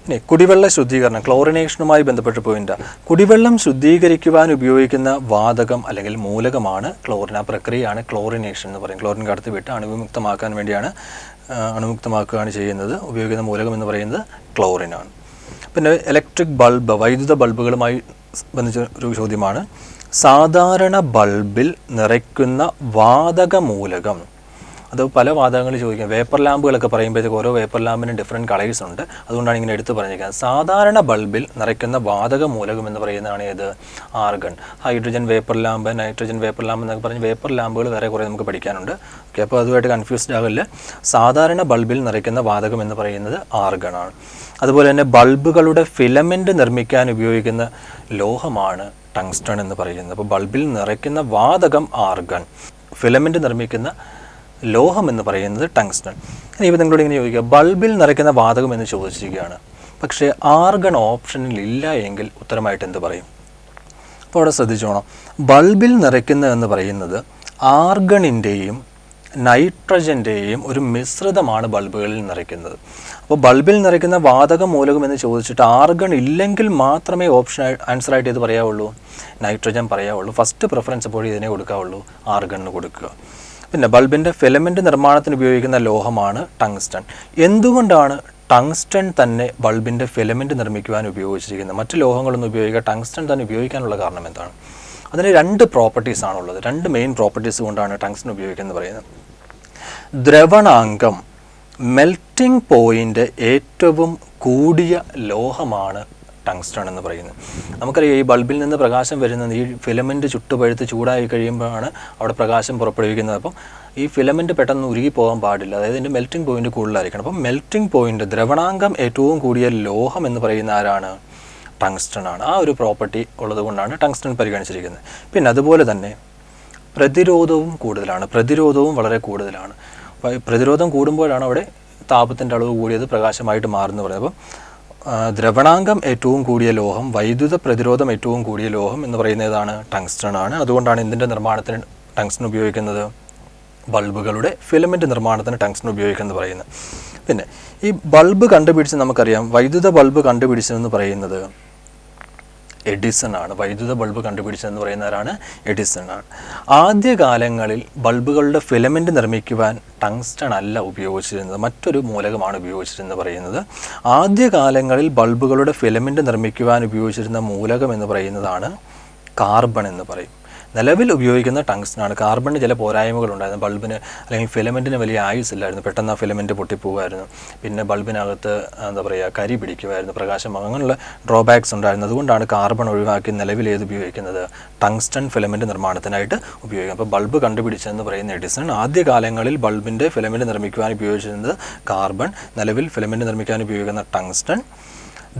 ഇനി കുടിവെള്ള ശുദ്ധീകരണം, ക്ലോറിനേഷനുമായി ബന്ധപ്പെട്ട പോയിന്റാണ്. കുടിവെള്ളം ശുദ്ധീകരിക്കുവാൻ ഉപയോഗിക്കുന്ന വാതകം അല്ലെങ്കിൽ മൂലകമാണ് ക്ലോറിൻ. ആ പ്രക്രിയയാണ് ക്ലോറിനേഷൻ എന്ന് പറയും. ക്ലോറിൻ കടത്തിവിട്ട് അണുവിമുക്തമാക്കാൻ വേണ്ടിയാണ്, അണുമുക്തമാക്കുകയാണ് ചെയ്യുന്നത്. ഉപയോഗിക്കുന്ന മൂലകം എന്ന് പറയുന്നത് ക്ലോറിനാണ്. പിന്നെ ഇലക്ട്രിക് ബൾബ്, വൈദ്യുത ബൾബുകളുമായി ബന്ധിച്ച ഒരു ചോദ്യമാണ്. സാധാരണ ബൾബിൽ നിറയ്ക്കുന്ന വാതക മൂലകം, അത് പല വാതകങ്ങൾ ചോദിക്കാം. വേപ്പർ ലാമ്പുകളൊക്കെ പറയുമ്പോഴത്തേക്ക് ഓരോ വേപ്പർ ലാമ്പിനും ഡിഫറെൻറ്റ് കളേഴ്സ് ഉണ്ട്. അതുകൊണ്ടാണ് ഇങ്ങനെ എടുത്ത് പറഞ്ഞിരിക്കുന്നത്. സാധാരണ ബൾബിൽ നിറയ്ക്കുന്ന വാതക മൂലകം എന്ന് പറയുന്നതാണ് ഏത്? Argon. Hydrogen vapour lamp, nitrogen vapour lamp എന്നൊക്കെ പറഞ്ഞ് വേപ്പർ ലാമ്പുകൾ വേറെ കുറേ നമുക്ക് പഠിക്കാനുണ്ട്. ഓക്കെ, അപ്പോൾ അതുമായിട്ട് കൺഫ്യൂസ്ഡ് ആകില്ല. സാധാരണ ബൾബിൽ നിറയ്ക്കുന്ന വാതകം എന്ന് പറയുന്നത് ആർഗണാണ്. അതുപോലെ തന്നെ ബൾബുകളുടെ ഫിലമെൻറ്റ് നിർമ്മിക്കാൻ ഉപയോഗിക്കുന്ന ലോഹമാണ് ടങ്സ്റ്റൺ എന്ന് പറയുന്നത്. അപ്പോൾ ബൾബിൽ നിറയ്ക്കുന്ന വാതകം ആർഗൺ, ഫിലമെൻറ്റ് നിർമ്മിക്കുന്ന ലോഹം എന്ന് പറയുന്നത് ടങ്സ്റ്റൺ. ഇനിയിപ്പോൾ നിങ്ങളോട് ഇങ്ങനെ ചോദിക്കുക, ബൾബിൽ നിറയ്ക്കുന്ന വാതകം എന്ന് ചോദിച്ചിരിക്കുകയാണ്. പക്ഷേ ആർഗൺ ഓപ്ഷനിൽ ഇല്ല എങ്കിൽ ഉത്തരമായിട്ട് എന്ത് പറയും? അപ്പോൾ അവിടെ ശ്രദ്ധിച്ചോണം. ബൾബിൽ നിറയ്ക്കുന്ന എന്ന് പറയുന്നത് ആർഗണിൻ്റെയും നൈട്രജൻ്റെയും ഒരു മിശ്രിതമാണ് ബൾബുകളിൽ നിറയ്ക്കുന്നത്. അപ്പോൾ ബൾബിൽ നിറയ്ക്കുന്ന വാതക മൂലകം എന്ന് ചോദിച്ചിട്ട് ആർഗൺ ഇല്ലെങ്കിൽ മാത്രമേ ഓപ്ഷൻ ആൻസറായിട്ട് ഇത് പറയാവുള്ളൂ, നൈട്രജൻ പറയാവുള്ളൂ. ഫസ്റ്റ് പ്രിഫറൻസ് എപ്പോഴും ഇതിനെ കൊടുക്കാവുള്ളൂ, ആർഗണിന് കൊടുക്കുക. പിന്നെ ബൾബിൻ്റെ ഫിലമെൻറ്റ് നിർമ്മാണത്തിന് ഉപയോഗിക്കുന്ന ലോഹമാണ് ടങ്സ്റ്റൺ. എന്തുകൊണ്ടാണ് ടങ്സ്റ്റൺ തന്നെ ബൾബിൻ്റെ ഫിലമെൻറ്റ് നിർമ്മിക്കുവാൻ ഉപയോഗിച്ചിരിക്കുന്നത്? മറ്റ് ലോഹങ്ങളൊന്നും ഉപയോഗിക്കുക, ടങ്സ്റ്റൺ തന്നെ ഉപയോഗിക്കാനുള്ള കാരണം എന്താണ്? അതിന് 2 പ്രോപ്പർട്ടീസ് ആണുള്ളത്. 2 മെയിൻ പ്രോപ്പർട്ടീസ് കൊണ്ടാണ് ടങ്സ്റ്റൺ ഉപയോഗിക്കുന്നത് പറയുന്നത്. ദ്രവണാങ്കം, മെൽറ്റിംഗ് പോയിൻ്റ് ഏറ്റവും കൂടിയ ലോഹമാണ് ടങ്സ്റ്റൺ എന്ന് പറയുന്നത്. നമുക്കറിയാം, ഈ ബൾബിൽ നിന്ന് പ്രകാശം വരുന്നത് ഈ ഫിലമെൻറ്റ് ചുട്ടുപഴുത്ത് ചൂടായി കഴിയുമ്പോഴാണ് അവിടെ പ്രകാശം പുറപ്പെടുവിക്കുന്നത്. അപ്പം ഈ ഫിലമെൻറ്റ് പെട്ടെന്ന് ഉരുകി പോകാൻ പാടില്ല, അതായത് ഇതിൻ്റെ മെൽറ്റിംഗ് പോയിൻറ്റ് കൂടുതലായിരിക്കണം. അപ്പം മെൽറ്റിംഗ് പോയിൻറ്റ്, ദ്രവണാങ്കം ഏറ്റവും കൂടിയ ലോഹം എന്ന് പറയുന്ന ആരാണ്? ടങ്സ്റ്റൺ ആണ്. ആ ഒരു പ്രോപ്പർട്ടി ഉള്ളത് കൊണ്ടാണ് ടങ്സ്റ്റൺ പരിഗണിച്ചിരിക്കുന്നത്. പിന്നെ അതുപോലെ തന്നെ പ്രതിരോധവും കൂടുതലാണ്, പ്രതിരോധവും വളരെ കൂടുതലാണ്. പ്രതിരോധം കൂടുമ്പോഴാണ് അവിടെ താപത്തിൻ്റെ അളവ് കൂടിയത് പ്രകാശമായിട്ട് മാറുന്നു പറയുന്നത്. അപ്പം ദ്രവണാങ്കം ഏറ്റവും കൂടിയ ലോഹം, വൈദ്യുത പ്രതിരോധം ഏറ്റവും കൂടിയ ലോഹം എന്ന് പറയുന്നത് ഏതാണ്? ടങ്സ്റ്റൺ ആണ്. അതുകൊണ്ടാണ് ഇതിൻ്റെ നിർമ്മാണത്തിന് ടങ്സ്റ്റൺ ഉപയോഗിക്കുന്നത്, ബൾബുകളുടെ ഫിലമെൻറ്റ് നിർമ്മാണത്തിന് ടങ്സ്റ്റൺ ഉപയോഗിക്കുന്നത് പറയുന്നത്. പിന്നെ ഈ ബൾബ് കണ്ടുപിടിച്ച് നമുക്കറിയാം, വൈദ്യുത ബൾബ് കണ്ടുപിടിച്ചതെന്ന് പറയുന്നത് എഡിസൺ ആണ്. വൈദ്യുത ബൾബ് കണ്ടുപിടിച്ചതെന്ന് പറയുന്നവരാണ് എഡിസൺ ആണ്. ആദ്യകാലങ്ങളിൽ ബൾബുകളുടെ ഫിലമെൻറ്റ് നിർമ്മിക്കുവാൻ ടങ്സ്റ്റൺ അല്ല ഉപയോഗിച്ചിരുന്നത്, മറ്റൊരു മൂലകമാണ് ഉപയോഗിച്ചിരുന്നത് പറയുന്നത്. ആദ്യകാലങ്ങളിൽ ബൾബുകളുടെ ഫിലമെൻറ്റ് നിർമ്മിക്കുവാൻ ഉപയോഗിച്ചിരുന്ന മൂലകം എന്ന് പറയുന്നതാണ് കാർബൺ എന്ന് പറയും. നിലവിൽ ഉപയോഗിക്കുന്ന ടങ്സ്റ്റനാണ്. കാർബണിന് ചില പോരായ്മകളുണ്ടായിരുന്നു. ബൾബിന് അല്ലെങ്കിൽ ഫിലമെൻറ്റിന് വലിയ ആയുസ് ഇല്ലായിരുന്നു, പെട്ടെന്ന് ആ ഫിലമെൻറ്റ് പൊട്ടിപ്പോകുമായിരുന്നു. പിന്നെ ബൾബിനകത്ത് എന്താ പറയുക കരി പിടിക്കുമായിരുന്നു, പ്രകാശം, അങ്ങനെയുള്ള ഡ്രോബാക്സ് ഉണ്ടായിരുന്നു. അതുകൊണ്ടാണ് കാർബൺ ഒഴിവാക്കി നിലവിൽ ഏത് ഉപയോഗിക്കുന്നത്, ടങ്സ്റ്റൺ ഫിലമെൻറ്റ് നിർമ്മാണത്തിനായിട്ട് ഉപയോഗിക്കും. അപ്പോൾ ബൾബ് കണ്ടുപിടിച്ചതെന്ന് പറയുന്ന എഡിസൺ ആദ്യകാലങ്ങളിൽ ബൾബിൻ്റെ ഫിലമെൻറ്റ് നിർമ്മിക്കുവാൻ ഉപയോഗിച്ചിരുന്നത് കാർബൺ, നിലവിൽ ഫിലമെൻറ്റ് നിർമ്മിക്കാൻ ഉപയോഗിക്കുന്ന ടങ്സ്റ്റൺ.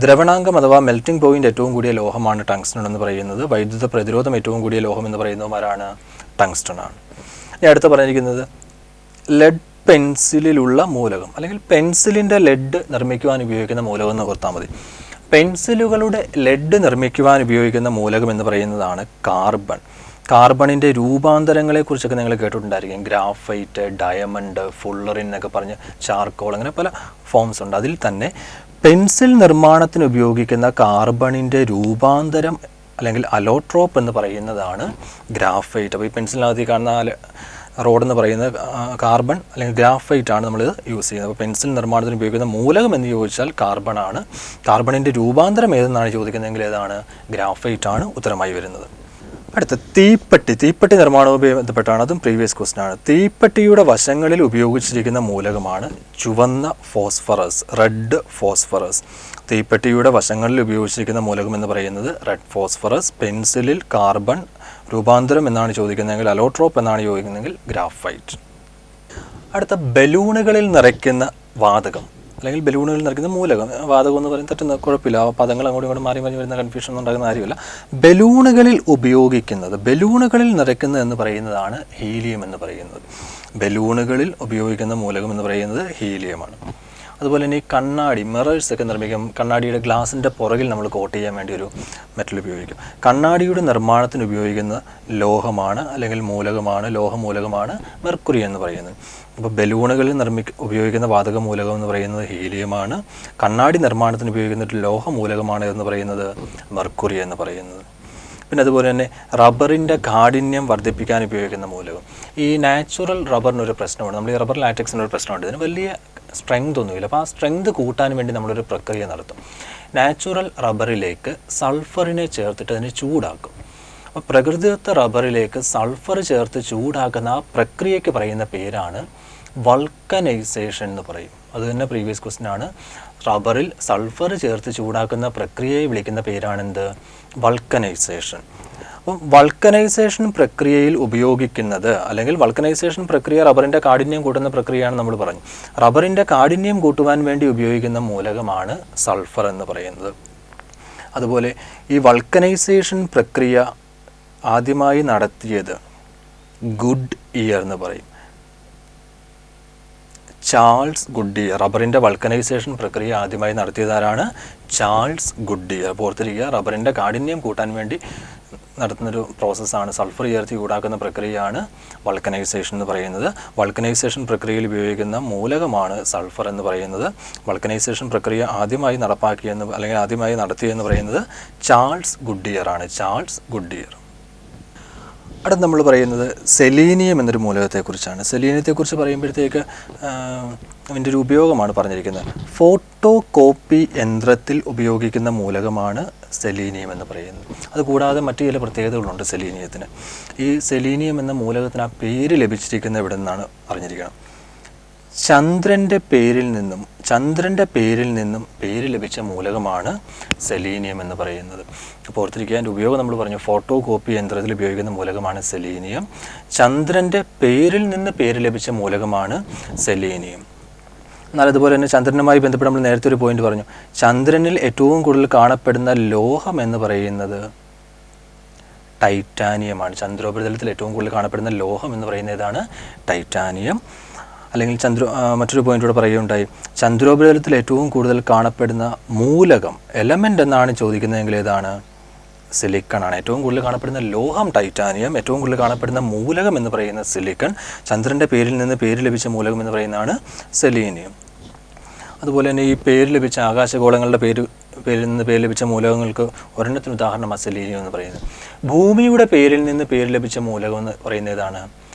ദ്രവണാങ്കം അഥവാ മെൽറ്റിംഗ് പോയിന്റ് ഏറ്റവും കൂടിയ ലോഹമാണ് ടങ്സ്റ്റൺ എന്ന് പറയുന്നത്. വൈദ്യുത പ്രതിരോധം ഏറ്റവും കൂടിയ ലോഹം എന്ന് പറയുന്നവരാണ് ടങ്സ്റ്റൺ ആണ്. ഇനി അടുത്ത് പറഞ്ഞിരിക്കുന്നത് ലെഡ് പെൻസിലുള്ള മൂലകം, അല്ലെങ്കിൽ പെൻസിലിൻ്റെ ലെഡ് നിർമ്മിക്കുവാൻ ഉപയോഗിക്കുന്ന മൂലകം എന്ന് ഓർത്താൽ മതി. പെൻസിലുകളുടെ ലെഡ് നിർമ്മിക്കുവാൻ ഉപയോഗിക്കുന്ന മൂലകം എന്ന് പറയുന്നതാണ് കാർബൺ. കാർബണിൻ്റെ രൂപാന്തരങ്ങളെക്കുറിച്ചൊക്കെ നിങ്ങൾ കേട്ടിട്ടുണ്ടായിരിക്കും. ഗ്രാഫൈറ്റ്, ഡയമണ്ട്, ഫുള്ളറിൻ എന്നൊക്കെ പറഞ്ഞ് ചാർക്കോൾ, അങ്ങനെ പല ഫോംസ് ഉണ്ട്. അതിൽ തന്നെ പെൻസിൽ നിർമ്മാണത്തിന് ഉപയോഗിക്കുന്ന കാർബണിൻ്റെ രൂപാന്തരം അല്ലെങ്കിൽ അലോട്രോപ്പ് എന്ന് പറയുന്നതാണ് ഗ്രാഫൈറ്റ്. അപ്പോൾ ഈ പെൻസിലിനകത്ത് കാണുന്ന റോഡ് എന്ന് പറയുന്നത് കാർബൺ അല്ലെങ്കിൽ ഗ്രാഫൈറ്റ് ആണ് നമ്മൾ യൂസ് ചെയ്യുന്നത്. അപ്പോൾ പെൻസിൽ നിർമ്മാണത്തിന് ഉപയോഗിക്കുന്ന മൂലകം എന്ന് ചോദിച്ചാൽ കാർബൺ ആണ്. കാർബണിൻ്റെ രൂപാന്തരം ഏതെന്നാണ് ചോദിക്കുന്നതെങ്കിൽ ഏതാണ്, ഗ്രാഫൈറ്റ് ആണ് ഉത്തരമായി വരുന്നത്. അടുത്ത തീപ്പെട്ടി നിർമ്മാണവുമായി ബന്ധപ്പെട്ടാണ്, അതും പ്രീവിയസ് ക്വസ്റ്റ്യൻ ആണ്. തീപ്പെട്ടിയുടെ വശങ്ങളിൽ ഉപയോഗിച്ചിരിക്കുന്ന മൂലകമാണ് ചുവന്ന ഫോസ്ഫറസ്, റെഡ് ഫോസ്ഫറസ്. തീപ്പെട്ടിയുടെ വശങ്ങളിൽ ഉപയോഗിച്ചിരിക്കുന്ന മൂലകം എന്ന് പറയുന്നത് റെഡ് ഫോസ്ഫറസ്. പെൻസിലിൽ കാർബൺ, രൂപാന്തരം എന്നാണ് ചോദിക്കുന്നതെങ്കിൽ അലോട്രോപ്പ് എന്നാണ് ചോദിക്കുന്നതെങ്കിൽ ഗ്രാഫൈറ്റ്. അടുത്ത ബലൂണുകളിൽ നിറയ്ക്കുന്ന വാതകം അല്ലെങ്കിൽ ബലൂണുകളിൽ നിറയ്ക്കുന്ന മൂലകം. വാതകം എന്ന് പറയുന്നത് തെറ്റുന്ന കുഴപ്പമില്ല, പദങ്ങൾ അങ്ങോട്ടും ഇങ്ങോട്ടും മാറി വരുന്ന കൺഫ്യൂഷൻ ഒന്നും ഉണ്ടാകുന്ന കാര്യമില്ല. ബലൂണുകളിൽ ഉപയോഗിക്കുന്നത്, ബലൂണുകളിൽ നിറയ്ക്കുന്നത് എന്ന് പറയുന്നതാണ് ഹീലിയം എന്ന് പറയുന്നത്. ബലൂണുകളിൽ ഉപയോഗിക്കുന്ന മൂലകം എന്ന് പറയുന്നത് ഹീലിയമാണ്. അതുപോലെ തന്നെ ഈ കണ്ണാടി, മിറേഴ്സ് ഒക്കെ നിർമ്മിക്കും. കണ്ണാടിയുടെ ഗ്ലാസിൻ്റെ പുറകിൽ നമ്മൾ കോട്ട് ചെയ്യാൻ വേണ്ടി ഒരു മെറ്റൽ ഉപയോഗിക്കും. കണ്ണാടിയുടെ നിർമ്മാണത്തിന് ഉപയോഗിക്കുന്ന ലോഹമാണ് അല്ലെങ്കിൽ മൂലകമാണ്, ലോഹമൂലകമാണ് മെർക്കുറി എന്ന് പറയുന്നത്. അപ്പോൾ ബലൂണുകളിൽ ഉപയോഗിക്കുന്ന വാതക മൂലകം എന്ന് പറയുന്നത് ഹീലിയമാണ്. കണ്ണാടി നിർമ്മാണത്തിന് ഉപയോഗിക്കുന്ന ഒരു ലോഹമൂലകമാണ് എന്ന് പറയുന്നത് മെർക്കുറി എന്ന് പറയുന്നത്. പിന്നെ അതുപോലെ തന്നെ റബ്ബറിൻ്റെ കാഠിന്യം വർദ്ധിപ്പിക്കാൻ ഉപയോഗിക്കുന്ന മൂലകം. ഈ നാച്ചുറൽ റബ്ബറിനൊരു പ്രശ്നമാണ്, നമ്മൾ ഈ റബ്ബർ ലാറ്റക്സിനൊരു പ്രശ്നമുണ്ട്. ഇതിന് വലിയ സ്ട്രെങ്ത് ഒന്നുമില്ല. അപ്പോൾ ആ സ്ട്രെങ്ത് കൂട്ടാൻ വേണ്ടി നമ്മളൊരു പ്രക്രിയ നടത്തും. നാച്ചുറൽ റബ്ബറിലേക്ക് സൾഫറിനെ ചേർത്തിട്ട് അതിനെ ചൂടാക്കും. അപ്പോൾ പ്രകൃതിദത്ത റബ്ബറിലേക്ക് സൾഫർ ചേർത്ത് ചൂടാക്കുന്ന ആ പ്രക്രിയയ്ക്ക് പറയുന്ന പേരാണ് വൾക്കനൈസേഷൻ എന്ന് പറയും. അത് തന്നെ പ്രീവിയസ് ക്വസ്റ്റ്യൻ ആണ്. റബ്ബറിൽ സൾഫർ ചേർത്ത് ചൂടാക്കുന്ന പ്രക്രിയയെ വിളിക്കുന്ന പേരാണെന്ത്, വൾക്കനൈസേഷൻ. അപ്പം വൾക്കനൈസേഷൻ പ്രക്രിയയിൽ ഉപയോഗിക്കുന്നത് അല്ലെങ്കിൽ വൾക്കനൈസേഷൻ പ്രക്രിയ റബ്ബറിൻ്റെ കാഠിന്യം കൂട്ടുന്ന പ്രക്രിയയാണ് നമ്മൾ പറഞ്ഞു. റബ്ബറിൻ്റെ കാഠിന്യം കൂട്ടുവാൻ വേണ്ടി ഉപയോഗിക്കുന്ന മൂലകമാണ് സൾഫർ എന്ന് പറയുന്നത്. അതുപോലെ ഈ വൾക്കനൈസേഷൻ പ്രക്രിയ ആദ്യമായി നടത്തിയത് ഗുഡ് ഇയർ എന്ന് പറയും. Charles Goodyear. റബ്ബറിൻ്റെ വൾക്കനൈസേഷൻ പ്രക്രിയ ആദ്യമായി നടത്തിയതാരാണ്, ചാൾസ് ഗുഡിയർ. ഓർത്തിരിക്കുക, റബ്ബറിൻ്റെ കാഠിന്യം കൂട്ടാൻ വേണ്ടി നടത്തുന്നൊരു പ്രോസസ്സാണ്, സൾഫർ ചേർത്ത് ചൂടാക്കുന്ന പ്രക്രിയയാണ് വൾക്കനൈസേഷൻ എന്ന് പറയുന്നത്. വൾക്കനൈസേഷൻ പ്രക്രിയയിൽ ഉപയോഗിക്കുന്ന മൂലകമാണ് സൾഫർ എന്ന് പറയുന്നത്. വൾക്കനൈസേഷൻ പ്രക്രിയ ആദ്യമായി നടപ്പാക്കിയെന്ന് അല്ലെങ്കിൽ ആദ്യമായി നടത്തിയെന്ന് പറയുന്നത് ചാൾസ് ഗുഡിയർ ആണ്, ചാൾസ് ഗുഡിയർ. അടുത്ത് നമ്മൾ പറയുന്നത് സെലീനിയം എന്നൊരു മൂലകത്തെക്കുറിച്ചാണ്. സെലീനിയത്തെക്കുറിച്ച് പറയുമ്പോഴത്തേക്ക് അതിൻ്റെ ഒരു ഉപയോഗമാണ് പറഞ്ഞിരിക്കുന്നത്. ഫോട്ടോ കോപ്പി യന്ത്രത്തിൽ ഉപയോഗിക്കുന്ന മൂലകമാണ് സെലീനിയം എന്ന് പറയുന്നത്. അതുകൂടാതെ മറ്റു ചില പ്രത്യേകതകളുണ്ട് സെലീനിയത്തിന്. ഈ സെലീനിയം എന്ന മൂലകത്തിന് ആ പേര് ലഭിച്ചിരിക്കുന്ന ഇവിടെ നിന്നാണ് അറിഞ്ഞിരിക്കണം. ചന്ദ്രൻ്റെ പേരിൽ നിന്നും പേര് ലഭിച്ച മൂലകമാണ് സെലീനിയം എന്ന് പറയുന്നത്. അപ്പോൾ ഓർത്തിരിക്കുക, അതിൻ്റെ ഉപയോഗം നമ്മൾ പറഞ്ഞു. ഫോട്ടോ കോപ്പി യന്ത്രത്തിൽ ഉപയോഗിക്കുന്ന മൂലകമാണ് സെലീനിയം. ചന്ദ്രൻ്റെ പേരിൽ നിന്ന് പേര് ലഭിച്ച മൂലകമാണ് സെലീനിയം. എന്നാൽ അതുപോലെ തന്നെ ചന്ദ്രനുമായി ബന്ധപ്പെട്ട് നമ്മൾ നേരത്തെ ഒരു പോയിന്റ് പറഞ്ഞു. ചന്ദ്രനിൽ ഏറ്റവും കൂടുതൽ കാണപ്പെടുന്ന ലോഹം എന്ന് പറയുന്നത് ടൈറ്റാനിയമാണ്. ചന്ദ്രോപരിതലത്തിൽ ഏറ്റവും കൂടുതൽ കാണപ്പെടുന്ന ലോഹം എന്ന് പറയുന്നത് ഏതാണ്, ടൈറ്റാനിയം. അല്ലെങ്കിൽ മറ്റൊരു പോയിന്റ് കൂടെ പറയുകയുണ്ടായി, ചന്ദ്രോപരിതലത്തിൽ ഏറ്റവും കൂടുതൽ കാണപ്പെടുന്ന മൂലകം, എലമെൻ്റ് എന്നാണ് ചോദിക്കുന്നതെങ്കിൽ ഏതാണ്, സിലിക്കൺ ആണ്. ഏറ്റവും കൂടുതൽ കാണപ്പെടുന്ന ലോഹം ടൈറ്റാനിയം, ഏറ്റവും കൂടുതൽ കാണപ്പെടുന്ന മൂലകം എന്ന് പറയുന്ന സിലിക്കൺ. ചന്ദ്രൻ്റെ പേരിൽ നിന്ന് പേര് ലഭിച്ച മൂലകം എന്ന് പറയുന്നതാണ് സെലീനിയം. അതുപോലെ തന്നെ ഈ പേര് ലഭിച്ച ആകാശഗോളങ്ങളുടെ പേരിൽ നിന്ന് പേര് ലഭിച്ച മൂലകങ്ങൾക്ക് ഒരെണ്ണത്തിന് ഉദാഹരണമാണ് സെലീനിയം എന്ന് പറയുന്നത്. ഭൂമിയുടെ പേരിൽ നിന്ന് പേര് ലഭിച്ച മൂലകം എന്ന് പറയുന്നത് ഏതാണ്,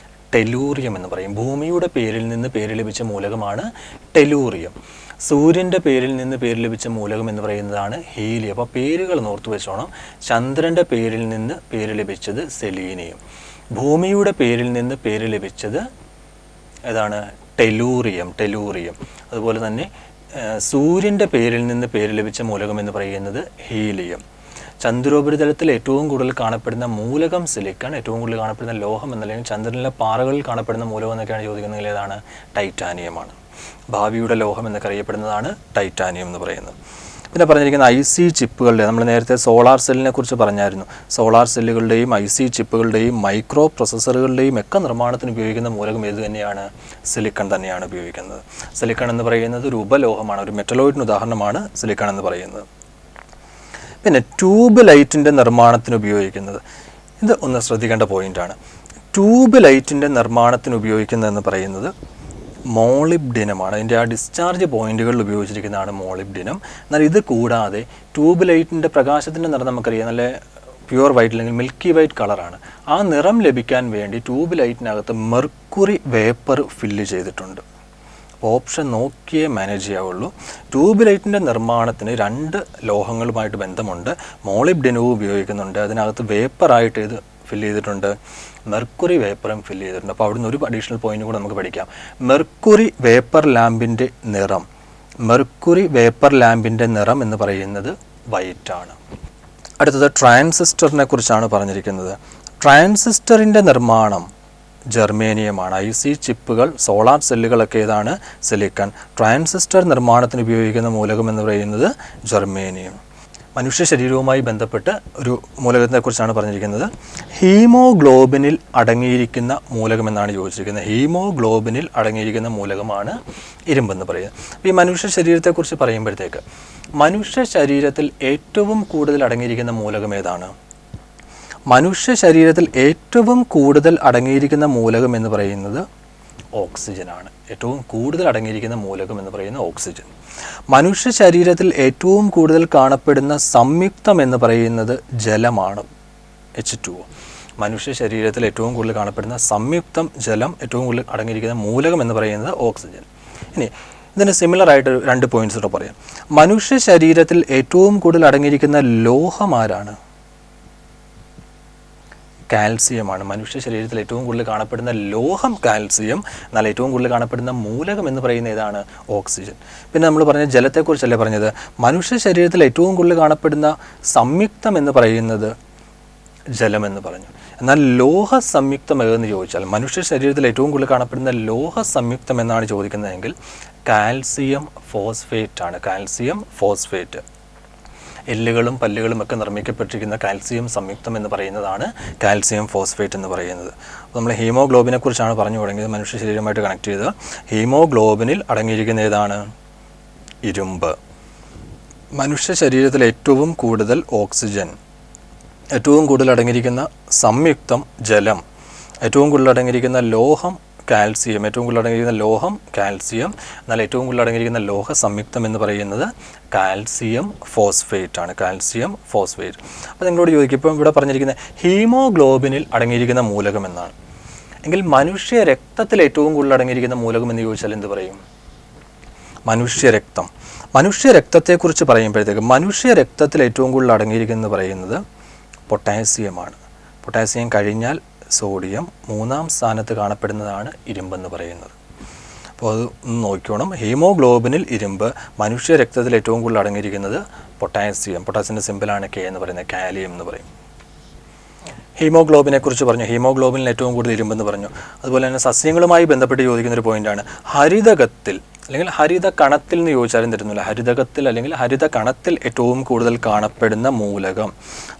ടെലൂറിയം എന്ന് പറയും. ഭൂമിയുടെ പേരിൽ നിന്ന് പേര് ലഭിച്ച മൂലകമാണ് ടെലൂറിയം. സൂര്യൻ്റെ പേരിൽ നിന്ന് പേര് ലഭിച്ച മൂലകം എന്ന് പറയുന്നതാണ് ഹീലിയം. അപ്പോൾ പേരുകൾ ഓർത്തു വെച്ചോണം. ചന്ദ്രൻ്റെ പേരിൽ നിന്ന് പേര് ലഭിച്ചത് സെലീനിയം. ഭൂമിയുടെ പേരിൽ നിന്ന് പേര് ലഭിച്ചത് ഏതാണ്? ടെലൂറിയം. അതുപോലെ തന്നെ സൂര്യൻ്റെ പേരിൽ നിന്ന് പേര് ലഭിച്ച മൂലകം എന്ന് പറയുന്നത് ഹീലിയം. ചന്ദ്രോപരിതലത്തിൽ ഏറ്റവും കൂടുതൽ കാണപ്പെടുന്ന മൂലകം സിലിക്കൺ, ഏറ്റവും കൂടുതൽ കാണപ്പെടുന്ന ലോഹം എന്നല്ലെങ്കിൽ ചന്ദ്രനിലെ പാറകളിൽ കാണപ്പെടുന്ന മൂലകം എന്നൊക്കെയാണ് ചോദിക്കുന്നതെങ്കിൽ ഏതാണ്? ടൈറ്റാനിയമാണ്. ഭാവിയുടെ ലോഹം എന്നൊക്കെ അറിയപ്പെടുന്നതാണ് ടൈറ്റാനിയം എന്ന് പറയുന്നത്. പിന്നെ പറഞ്ഞിരിക്കുന്ന IC ചിപ്പുകളുടെ, നമ്മൾ നേരത്തെ സോളാർ സെല്ലിനെ കുറിച്ച് പറഞ്ഞായിരുന്നു. സോളാർ സെല്ലുകളുടെയും IC ചിപ്പുകളുടെയും മൈക്രോ പ്രൊസസ്സറുകളുടെയും ഒക്കെ നിർമ്മാണത്തിന് ഉപയോഗിക്കുന്ന മൂലകം ഏത് തന്നെയാണ്? സിലിക്കൺ തന്നെയാണ് ഉപയോഗിക്കുന്നത്. സിലിക്കൺ എന്ന് പറയുന്നത് ഒരു ഉപലോഹമാണ്, ഒരു മെറ്റലോയിഡിന് ഉദാഹരണമാണ് സിലിക്കൺ എന്ന് പറയുന്നത്. പിന്നെ ട്യൂബ് ലൈറ്റിൻ്റെ നിർമ്മാണത്തിന് ഉപയോഗിക്കുന്നത്, ഇത് ഒന്ന് ശ്രദ്ധിക്കേണ്ട പോയിൻ്റാണ്. ട്യൂബ് ലൈറ്റിൻ്റെ നിർമ്മാണത്തിന് ഉപയോഗിക്കുന്നതെന്ന് പറയുന്നത് മോളിബ്ഡിനമാണ്. അതിൻ്റെ ആ ഡിസ്ചാർജ് പോയിന്റുകളിൽ ഉപയോഗിച്ചിരിക്കുന്നതാണ് മോളിബ്ഡിനം. എന്നാൽ ഇത് കൂടാതെ ട്യൂബ് ലൈറ്റിൻ്റെ പ്രകാശത്തിൻ്റെ നിറം നമുക്കറിയാം, നല്ല പ്യുവർ വൈറ്റ് അല്ലെങ്കിൽ മിൽക്കി വൈറ്റ് കളറാണ്. ആ നിറം ലഭിക്കാൻ വേണ്ടി ട്യൂബ് ലൈറ്റിനകത്ത് മെർക്കുറി വേപ്പർ ഫില്ല് ചെയ്തിട്ടുണ്ട്. ഓപ്ഷൻ നോക്കിയേ മാനേജ് ചെയ്യാവുള്ളൂ. ട്യൂബ് ലൈറ്റിൻ്റെ നിർമ്മാണത്തിന് 2 ലോഹങ്ങളുമായിട്ട് ബന്ധമുണ്ട്. മോളിബ്ഡിനവും ഉപയോഗിക്കുന്നുണ്ട്. അതിനകത്ത് വേപ്പറായിട്ട് ഇത് ഫില്ല് ചെയ്തിട്ടുണ്ട്, മെർക്കുറി വേപ്പറും ഫില്ല് ചെയ്തിട്ടുണ്ട്. അപ്പോൾ അവിടുന്ന് ഒരു അഡീഷണൽ പോയിന്റ് കൂടെ നമുക്ക് പഠിക്കാം. മെർക്കുറി വേപ്പർ ലാമ്പിൻ്റെ നിറം എന്ന് പറയുന്നത് വൈറ്റാണ്. അടുത്തത് ട്രാൻസിസ്റ്ററിനെ കുറിച്ചാണ് പറഞ്ഞിരിക്കുന്നത്. ട്രാൻസിസ്റ്ററിൻ്റെ നിർമ്മാണം ജർമേനിയമാണ്. IC ചിപ്പുകൾ, സോളാർ സെല്ലുകളൊക്കെ ഏതാണ്? സിലിക്കൺ. ട്രാൻസിസ്റ്റർ നിർമ്മാണത്തിന് ഉപയോഗിക്കുന്ന മൂലകം എന്ന് പറയുന്നത് ജർമേനിയം. മനുഷ്യ ശരീരവുമായി ബന്ധപ്പെട്ട് ഒരു മൂലകത്തെക്കുറിച്ചാണ് പറഞ്ഞിരിക്കുന്നത്. ഹീമോഗ്ലോബിനിൽ അടങ്ങിയിരിക്കുന്ന മൂലകം എന്നാണ് ചോദിച്ചിരിക്കുന്നത്. ഹീമോഗ്ലോബിനിൽ അടങ്ങിയിരിക്കുന്ന മൂലകമാണ് ഇരുമ്പെന്ന് പറയുന്നത്. അപ്പോൾ ഈ മനുഷ്യ ശരീരത്തെക്കുറിച്ച് പറയുമ്പോഴത്തേക്ക് മനുഷ്യ ശരീരത്തിൽ ഏറ്റവും കൂടുതൽ അടങ്ങിയിരിക്കുന്ന മൂലകം ഏതാണ്? മനുഷ്യ ശരീരത്തിൽ ഏറ്റവും കൂടുതൽ അടങ്ങിയിരിക്കുന്ന മൂലകം എന്ന് പറയുന്നത് ഓക്സിജനാണ്. ഏറ്റവും കൂടുതൽ അടങ്ങിയിരിക്കുന്ന മൂലകം എന്ന് പറയുന്നത് ഓക്സിജൻ. മനുഷ്യ ശരീരത്തിൽ ഏറ്റവും കൂടുതൽ കാണപ്പെടുന്ന സംയുക്തം എന്ന് പറയുന്നത് ജലമാണ്, H2O. മനുഷ്യ ശരീരത്തിൽ ഏറ്റവും കൂടുതൽ കാണപ്പെടുന്ന സംയുക്തം ജലം, ഏറ്റവും കൂടുതൽ അടങ്ങിയിരിക്കുന്ന മൂലകം എന്ന് പറയുന്നത് ഓക്സിജൻ. ഇനി ഇതിന് സിമിലർ ആയിട്ട് 2 പോയിന്റ്സ് കൂടെ പറയാം. മനുഷ്യ ശരീരത്തിൽ ഏറ്റവും കൂടുതൽ അടങ്ങിയിരിക്കുന്ന ലോഹം ആരാണ്? കാൽസ്യമാണ്. മനുഷ്യ ശരീരത്തിൽ ഏറ്റവും കൂടുതൽ കാണപ്പെടുന്ന ലോഹം കാൽസ്യം, എന്നാൽ ഏറ്റവും കൂടുതൽ കാണപ്പെടുന്ന മൂലകം എന്ന് പറയുന്ന ഏതാണ്? ഓക്സിജൻ. പിന്നെ നമ്മൾ പറഞ്ഞ ജലത്തെക്കുറിച്ചല്ലേ പറഞ്ഞത്. മനുഷ്യ ശരീരത്തിൽ ഏറ്റവും കൂടുതൽ കാണപ്പെടുന്ന സംയുക്തം എന്ന് പറയുന്നത് ജലമെന്ന് പറഞ്ഞു. എന്നാൽ ലോഹ സംയുക്തം ഏതെന്ന് ചോദിച്ചാൽ, മനുഷ്യ ശരീരത്തിൽ ഏറ്റവും കൂടുതൽ കാണപ്പെടുന്ന ലോഹ സംയുക്തം എന്നാണ് ചോദിക്കുന്നതെങ്കിൽ കാൽസ്യം ഫോസ്ഫേറ്റ് ആണ്. Calcium phosphate. എല്ലുകളും പല്ലുകളും ഒക്കെ നിർമ്മിക്കപ്പെട്ടിരിക്കുന്ന കാൽസ്യം സംയുക്തം എന്ന് പറയുന്നതാണ് കാൽസ്യം ഫോസ്ഫേറ്റ് എന്ന് പറയുന്നത്. അപ്പോൾ നമ്മൾ ഹീമോഗ്ലോബിനെ കുറിച്ചാണ് പറഞ്ഞു തുടങ്ങിയത്, മനുഷ്യ ശരീരമായിട്ട് കണക്ട് ചെയ്തത്. ഹീമോഗ്ലോബിനിൽ അടങ്ങിയിരിക്കുന്ന ഏതാണ്? ഇരുമ്പ്. മനുഷ്യ ശരീരത്തിൽ ഏറ്റവും കൂടുതൽ ഓക്സിജൻ, ഏറ്റവും കൂടുതൽ അടങ്ങിയിരിക്കുന്ന സംയുക്തം ജലം, ഏറ്റവും കൂടുതൽ അടങ്ങിയിരിക്കുന്ന ലോഹം കാൽസ്യം, ഏറ്റവും കൂടുതൽ അടങ്ങിയിരിക്കുന്ന ലോഹം കാൽസ്യം, എന്നാൽ ഏറ്റവും കൂടുതൽ അടങ്ങിയിരിക്കുന്ന ലോഹ സംയുക്തം എന്ന് പറയുന്നത് കാൽസ്യം ഫോസ്ഫേറ്റ് ആണ്. Calcium phosphate. അപ്പോൾ നിങ്ങളോട് ചോദിക്കും, ഇപ്പം ഇവിടെ പറഞ്ഞിരിക്കുന്ന ഹീമോഗ്ലോബിനിൽ അടങ്ങിയിരിക്കുന്ന മൂലകം എന്നാണ് എങ്കിൽ മനുഷ്യ രക്തത്തിൽ ഏറ്റവും കൂടുതൽ അടങ്ങിയിരിക്കുന്ന മൂലകം എന്ന് ചോദിച്ചാൽ എന്ത് പറയും? മനുഷ്യരക്തം. മനുഷ്യരക്തത്തെക്കുറിച്ച് പറയുമ്പോഴത്തേക്ക് മനുഷ്യ രക്തത്തിൽ ഏറ്റവും കൂടുതൽ അടങ്ങിയിരിക്കുന്നത് പറയുന്നത് പൊട്ടാസ്യമാണ്. പൊട്ടാസ്യം കഴിഞ്ഞാൽ സോഡിയം, 3ാം സ്ഥാനത്ത് കാണപ്പെടുന്നതാണ് ഇരുമ്പെന്ന് പറയുന്നത്. അപ്പോൾ അത് ഒന്ന് നോക്കിക്കോണം. ഹീമോഗ്ലോബിനിൽ ഇരുമ്പ്, മനുഷ്യ രക്തത്തിൽ ഏറ്റവും കൂടുതൽ അടങ്ങിയിരിക്കുന്നത് പൊട്ടാസ്യം. പൊട്ടാസ്യത്തിൻ്റെ സിമ്പിളാണ് K എന്ന് പറയുന്നത്, കാലിയം എന്ന് പറയും. ഹീമോഗ്ലോബിനെ കുറിച്ച് പറഞ്ഞു. ഹീമോഗ്ലോബിനിൽ ഏറ്റവും കൂടുതൽ ഇരുമ്പെന്ന് പറഞ്ഞു. അതുപോലെ തന്നെ സസ്യങ്ങളുമായി ബന്ധപ്പെട്ട് ചോദിക്കുന്ന ഒരു പോയിന്റാണ് ഹരിതകത്തിൽ അല്ലെങ്കിൽ ഹരിത കണത്തിൽ എന്ന് ചോദിച്ചാലും തരുന്നില്ല. ഹരിതകത്തിൽ അല്ലെങ്കിൽ ഹരിത കണത്തിൽ ഏറ്റവും കൂടുതൽ കാണപ്പെടുന്ന മൂലകം,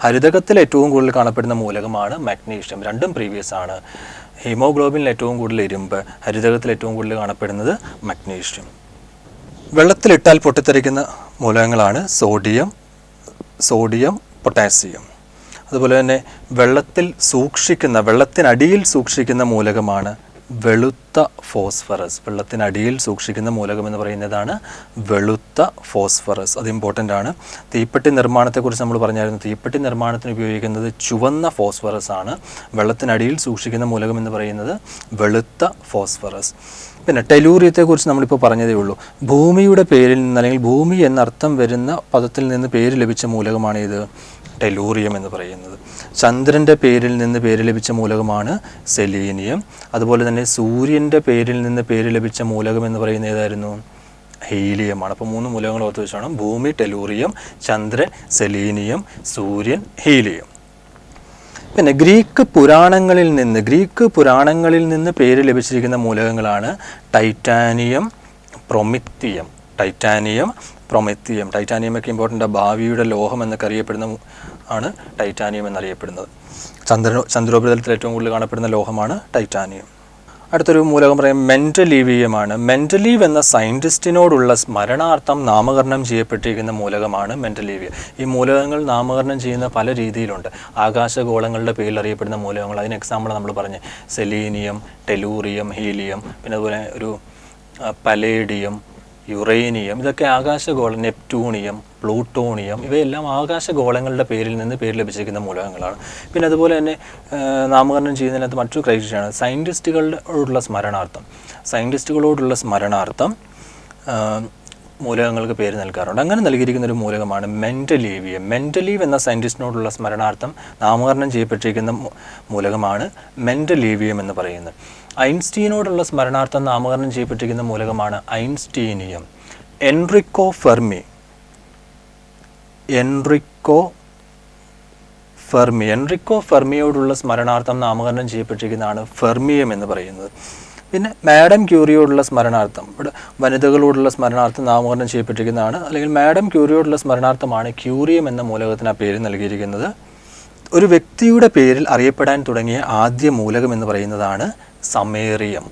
ഹരിതകത്തിൽ ഏറ്റവും കൂടുതൽ കാണപ്പെടുന്ന മൂലകമാണ് മഗ്നീഷ്യം. രണ്ടും പ്രീവിയസ് ആണ്. ഹീമോഗ്ലോബിനിൽ ഏറ്റവും കൂടുതൽ ഇരുമ്പ്, ഹരിതകത്തിൽ ഏറ്റവും കൂടുതൽ കാണപ്പെടുന്നത് മഗ്നീഷ്യം. വെള്ളത്തിലിട്ടാൽ പൊട്ടിത്തെറിക്കുന്ന മൂലകങ്ങളാണ് സോഡിയം, പൊട്ടാസ്യം. അതുപോലെ തന്നെ വെള്ളത്തിനടിയിൽ സൂക്ഷിക്കുന്ന മൂലകമാണ് വെളുത്ത ഫോസ്ഫറസ്. വെള്ളത്തിനടിയിൽ സൂക്ഷിക്കുന്ന മൂലകം എന്ന് പറയുന്നതാണ് വെളുത്ത ഫോസ്ഫറസ്. അത് ഇമ്പോർട്ടൻ്റ് ആണ്. തീപ്പെട്ടി നിർമ്മാണത്തെക്കുറിച്ച് നമ്മൾ പറഞ്ഞായിരുന്നു. തീപ്പെട്ടി നിർമ്മാണത്തിന് ഉപയോഗിക്കുന്നത് ചുവന്ന ഫോസ്ഫറസ് ആണ്. വെള്ളത്തിനടിയിൽ സൂക്ഷിക്കുന്ന മൂലകം എന്ന് പറയുന്നത് വെളുത്ത ഫോസ്ഫറസ്. പിന്നെ ടെലൂറിയത്തെക്കുറിച്ച് നമ്മളിപ്പോൾ പറഞ്ഞതേ ഉള്ളൂ. ഭൂമിയുടെ പേരിൽ നിന്ന് അല്ലെങ്കിൽ ഭൂമി എന്നർത്ഥം വരുന്ന പദത്തിൽ നിന്ന് പേര് ലഭിച്ച മൂലകമാണ് ഇത് ടെലൂറിയം എന്ന് പറയുന്നത്. ചന്ദ്രൻ്റെ പേരിൽ നിന്ന് പേര് ലഭിച്ച മൂലകമാണ് സെലീനിയം. അതുപോലെ തന്നെ സൂര്യൻ്റെ പേരിൽ നിന്ന് പേര് ലഭിച്ച മൂലകം എന്ന് പറയുന്നത് ഏതായിരുന്നു? ഹീലിയമാണ്. അപ്പോൾ 3 മൂലകങ്ങൾ ഓർത്ത് വെച്ചാണ്: ഭൂമി ടെലൂറിയം, ചന്ദ്രൻ സെലീനിയം, സൂര്യൻ ഹീലിയം. പിന്നെ ഗ്രീക്ക് പുരാണങ്ങളിൽ നിന്ന് പേര് ലഭിച്ചിരിക്കുന്ന മൂലകങ്ങളാണ് ടൈറ്റാനിയം, പ്രൊമിത്തിയം. ടൈറ്റാനിയം ഒക്കെ ഇമ്പോർട്ടൻ്റ്. ഭാവിയുടെ ലോഹം എന്നൊക്കെ അറിയപ്പെടുന്ന ആണ് ടൈറ്റാനിയം എന്നറിയപ്പെടുന്നത്. ചന്ദ്രോപരിതലത്തിൽ ഏറ്റവും കൂടുതൽ കാണപ്പെടുന്ന ലോഹമാണ് ടൈറ്റാനിയം. അടുത്തൊരു മൂലകം പറയാം മെൻഡലീവിയമാണ്. മെൻഡലീവ് എന്ന സയൻറ്റിസ്റ്റിനോടുള്ള സ്മരണാർത്ഥം നാമകരണം ചെയ്യപ്പെട്ടിരിക്കുന്ന മൂലകമാണ് മെൻഡലീവിയ. ഈ മൂലകങ്ങൾ നാമകരണം ചെയ്യുന്ന പല രീതിയിലുണ്ട്. ആകാശഗോളങ്ങളുടെ പേരിൽ അറിയപ്പെടുന്ന മൂലകങ്ങൾ, അതിന് എക്സാമ്പിൾ നമ്മൾ പറഞ്ഞ് സെലീനിയം, ടെലൂറിയം, ഹീലിയം, പിന്നെ അതുപോലെ ഒരു പലേഡിയം, യുറേനിയം, ഇതൊക്കെ ആകാശഗോളം, നെപ്റ്റ്യൂണിയം, പ്ലൂട്ടോണിയം, ഇവയെല്ലാം ആകാശഗോളങ്ങളുടെ പേരിൽ നിന്ന് പേര് ലഭിച്ചിരിക്കുന്ന മൂലകങ്ങളാണ്. പിന്നെ അതുപോലെ തന്നെ നാമകരണം ചെയ്യുന്നതിനകത്ത് മറ്റൊരു ക്രൈറ്റീരിയയാണ് സയൻറ്റിസ്റ്റുകളോടുള്ള സ്മരണാർത്ഥം മൂലകങ്ങൾക്ക് പേര് നൽകാറുണ്ട്. അങ്ങനെ നൽകിയിരിക്കുന്ന ഒരു മൂലകമാണ് മെൻഡലീവിയം. മെൻഡലീവ് എന്ന സയൻറ്റിസ്റ്റിനോടുള്ള സ്മരണാർത്ഥം നാമകരണം ചെയ്യപ്പെട്ടിരിക്കുന്ന മൂലകമാണ് മെൻഡലീവിയം എന്ന് പറയുന്നത്. ഐൻസ്റ്റീനോടുള്ള സ്മരണാർത്ഥം നാമകരണം ചെയ്യപ്പെട്ടിരിക്കുന്ന മൂലകമാണ് ഐൻസ്റ്റീനിയം. എൻറിക്കോ ഫെർമിയോടുള്ള സ്മരണാർത്ഥം നാമകരണം ചെയ്യപ്പെട്ടിരിക്കുന്നതാണ് ഫെർമിയം എന്ന് പറയുന്നത്. പിന്നെ മാഡം ക്യൂറിയോടുള്ള സ്മരണാർത്ഥം, ഇവിടെ വനിതകളോടുള്ള സ്മരണാർത്ഥം നാമകരണം ചെയ്യപ്പെട്ടിരിക്കുന്നതാണ്, അല്ലെങ്കിൽ മാഡം ക്യൂറിയോടുള്ള സ്മരണാർത്ഥമാണ് ക്യൂറിയം എന്ന മൂലകത്തിന് ആ പേര് നൽകിയിരിക്കുന്നത്. ഒരു വ്യക്തിയുടെ പേരിൽ അറിയപ്പെടാൻ തുടങ്ങിയ ആദ്യ മൂലകം എന്ന് പറയുന്നതാണ് സമേറിയം.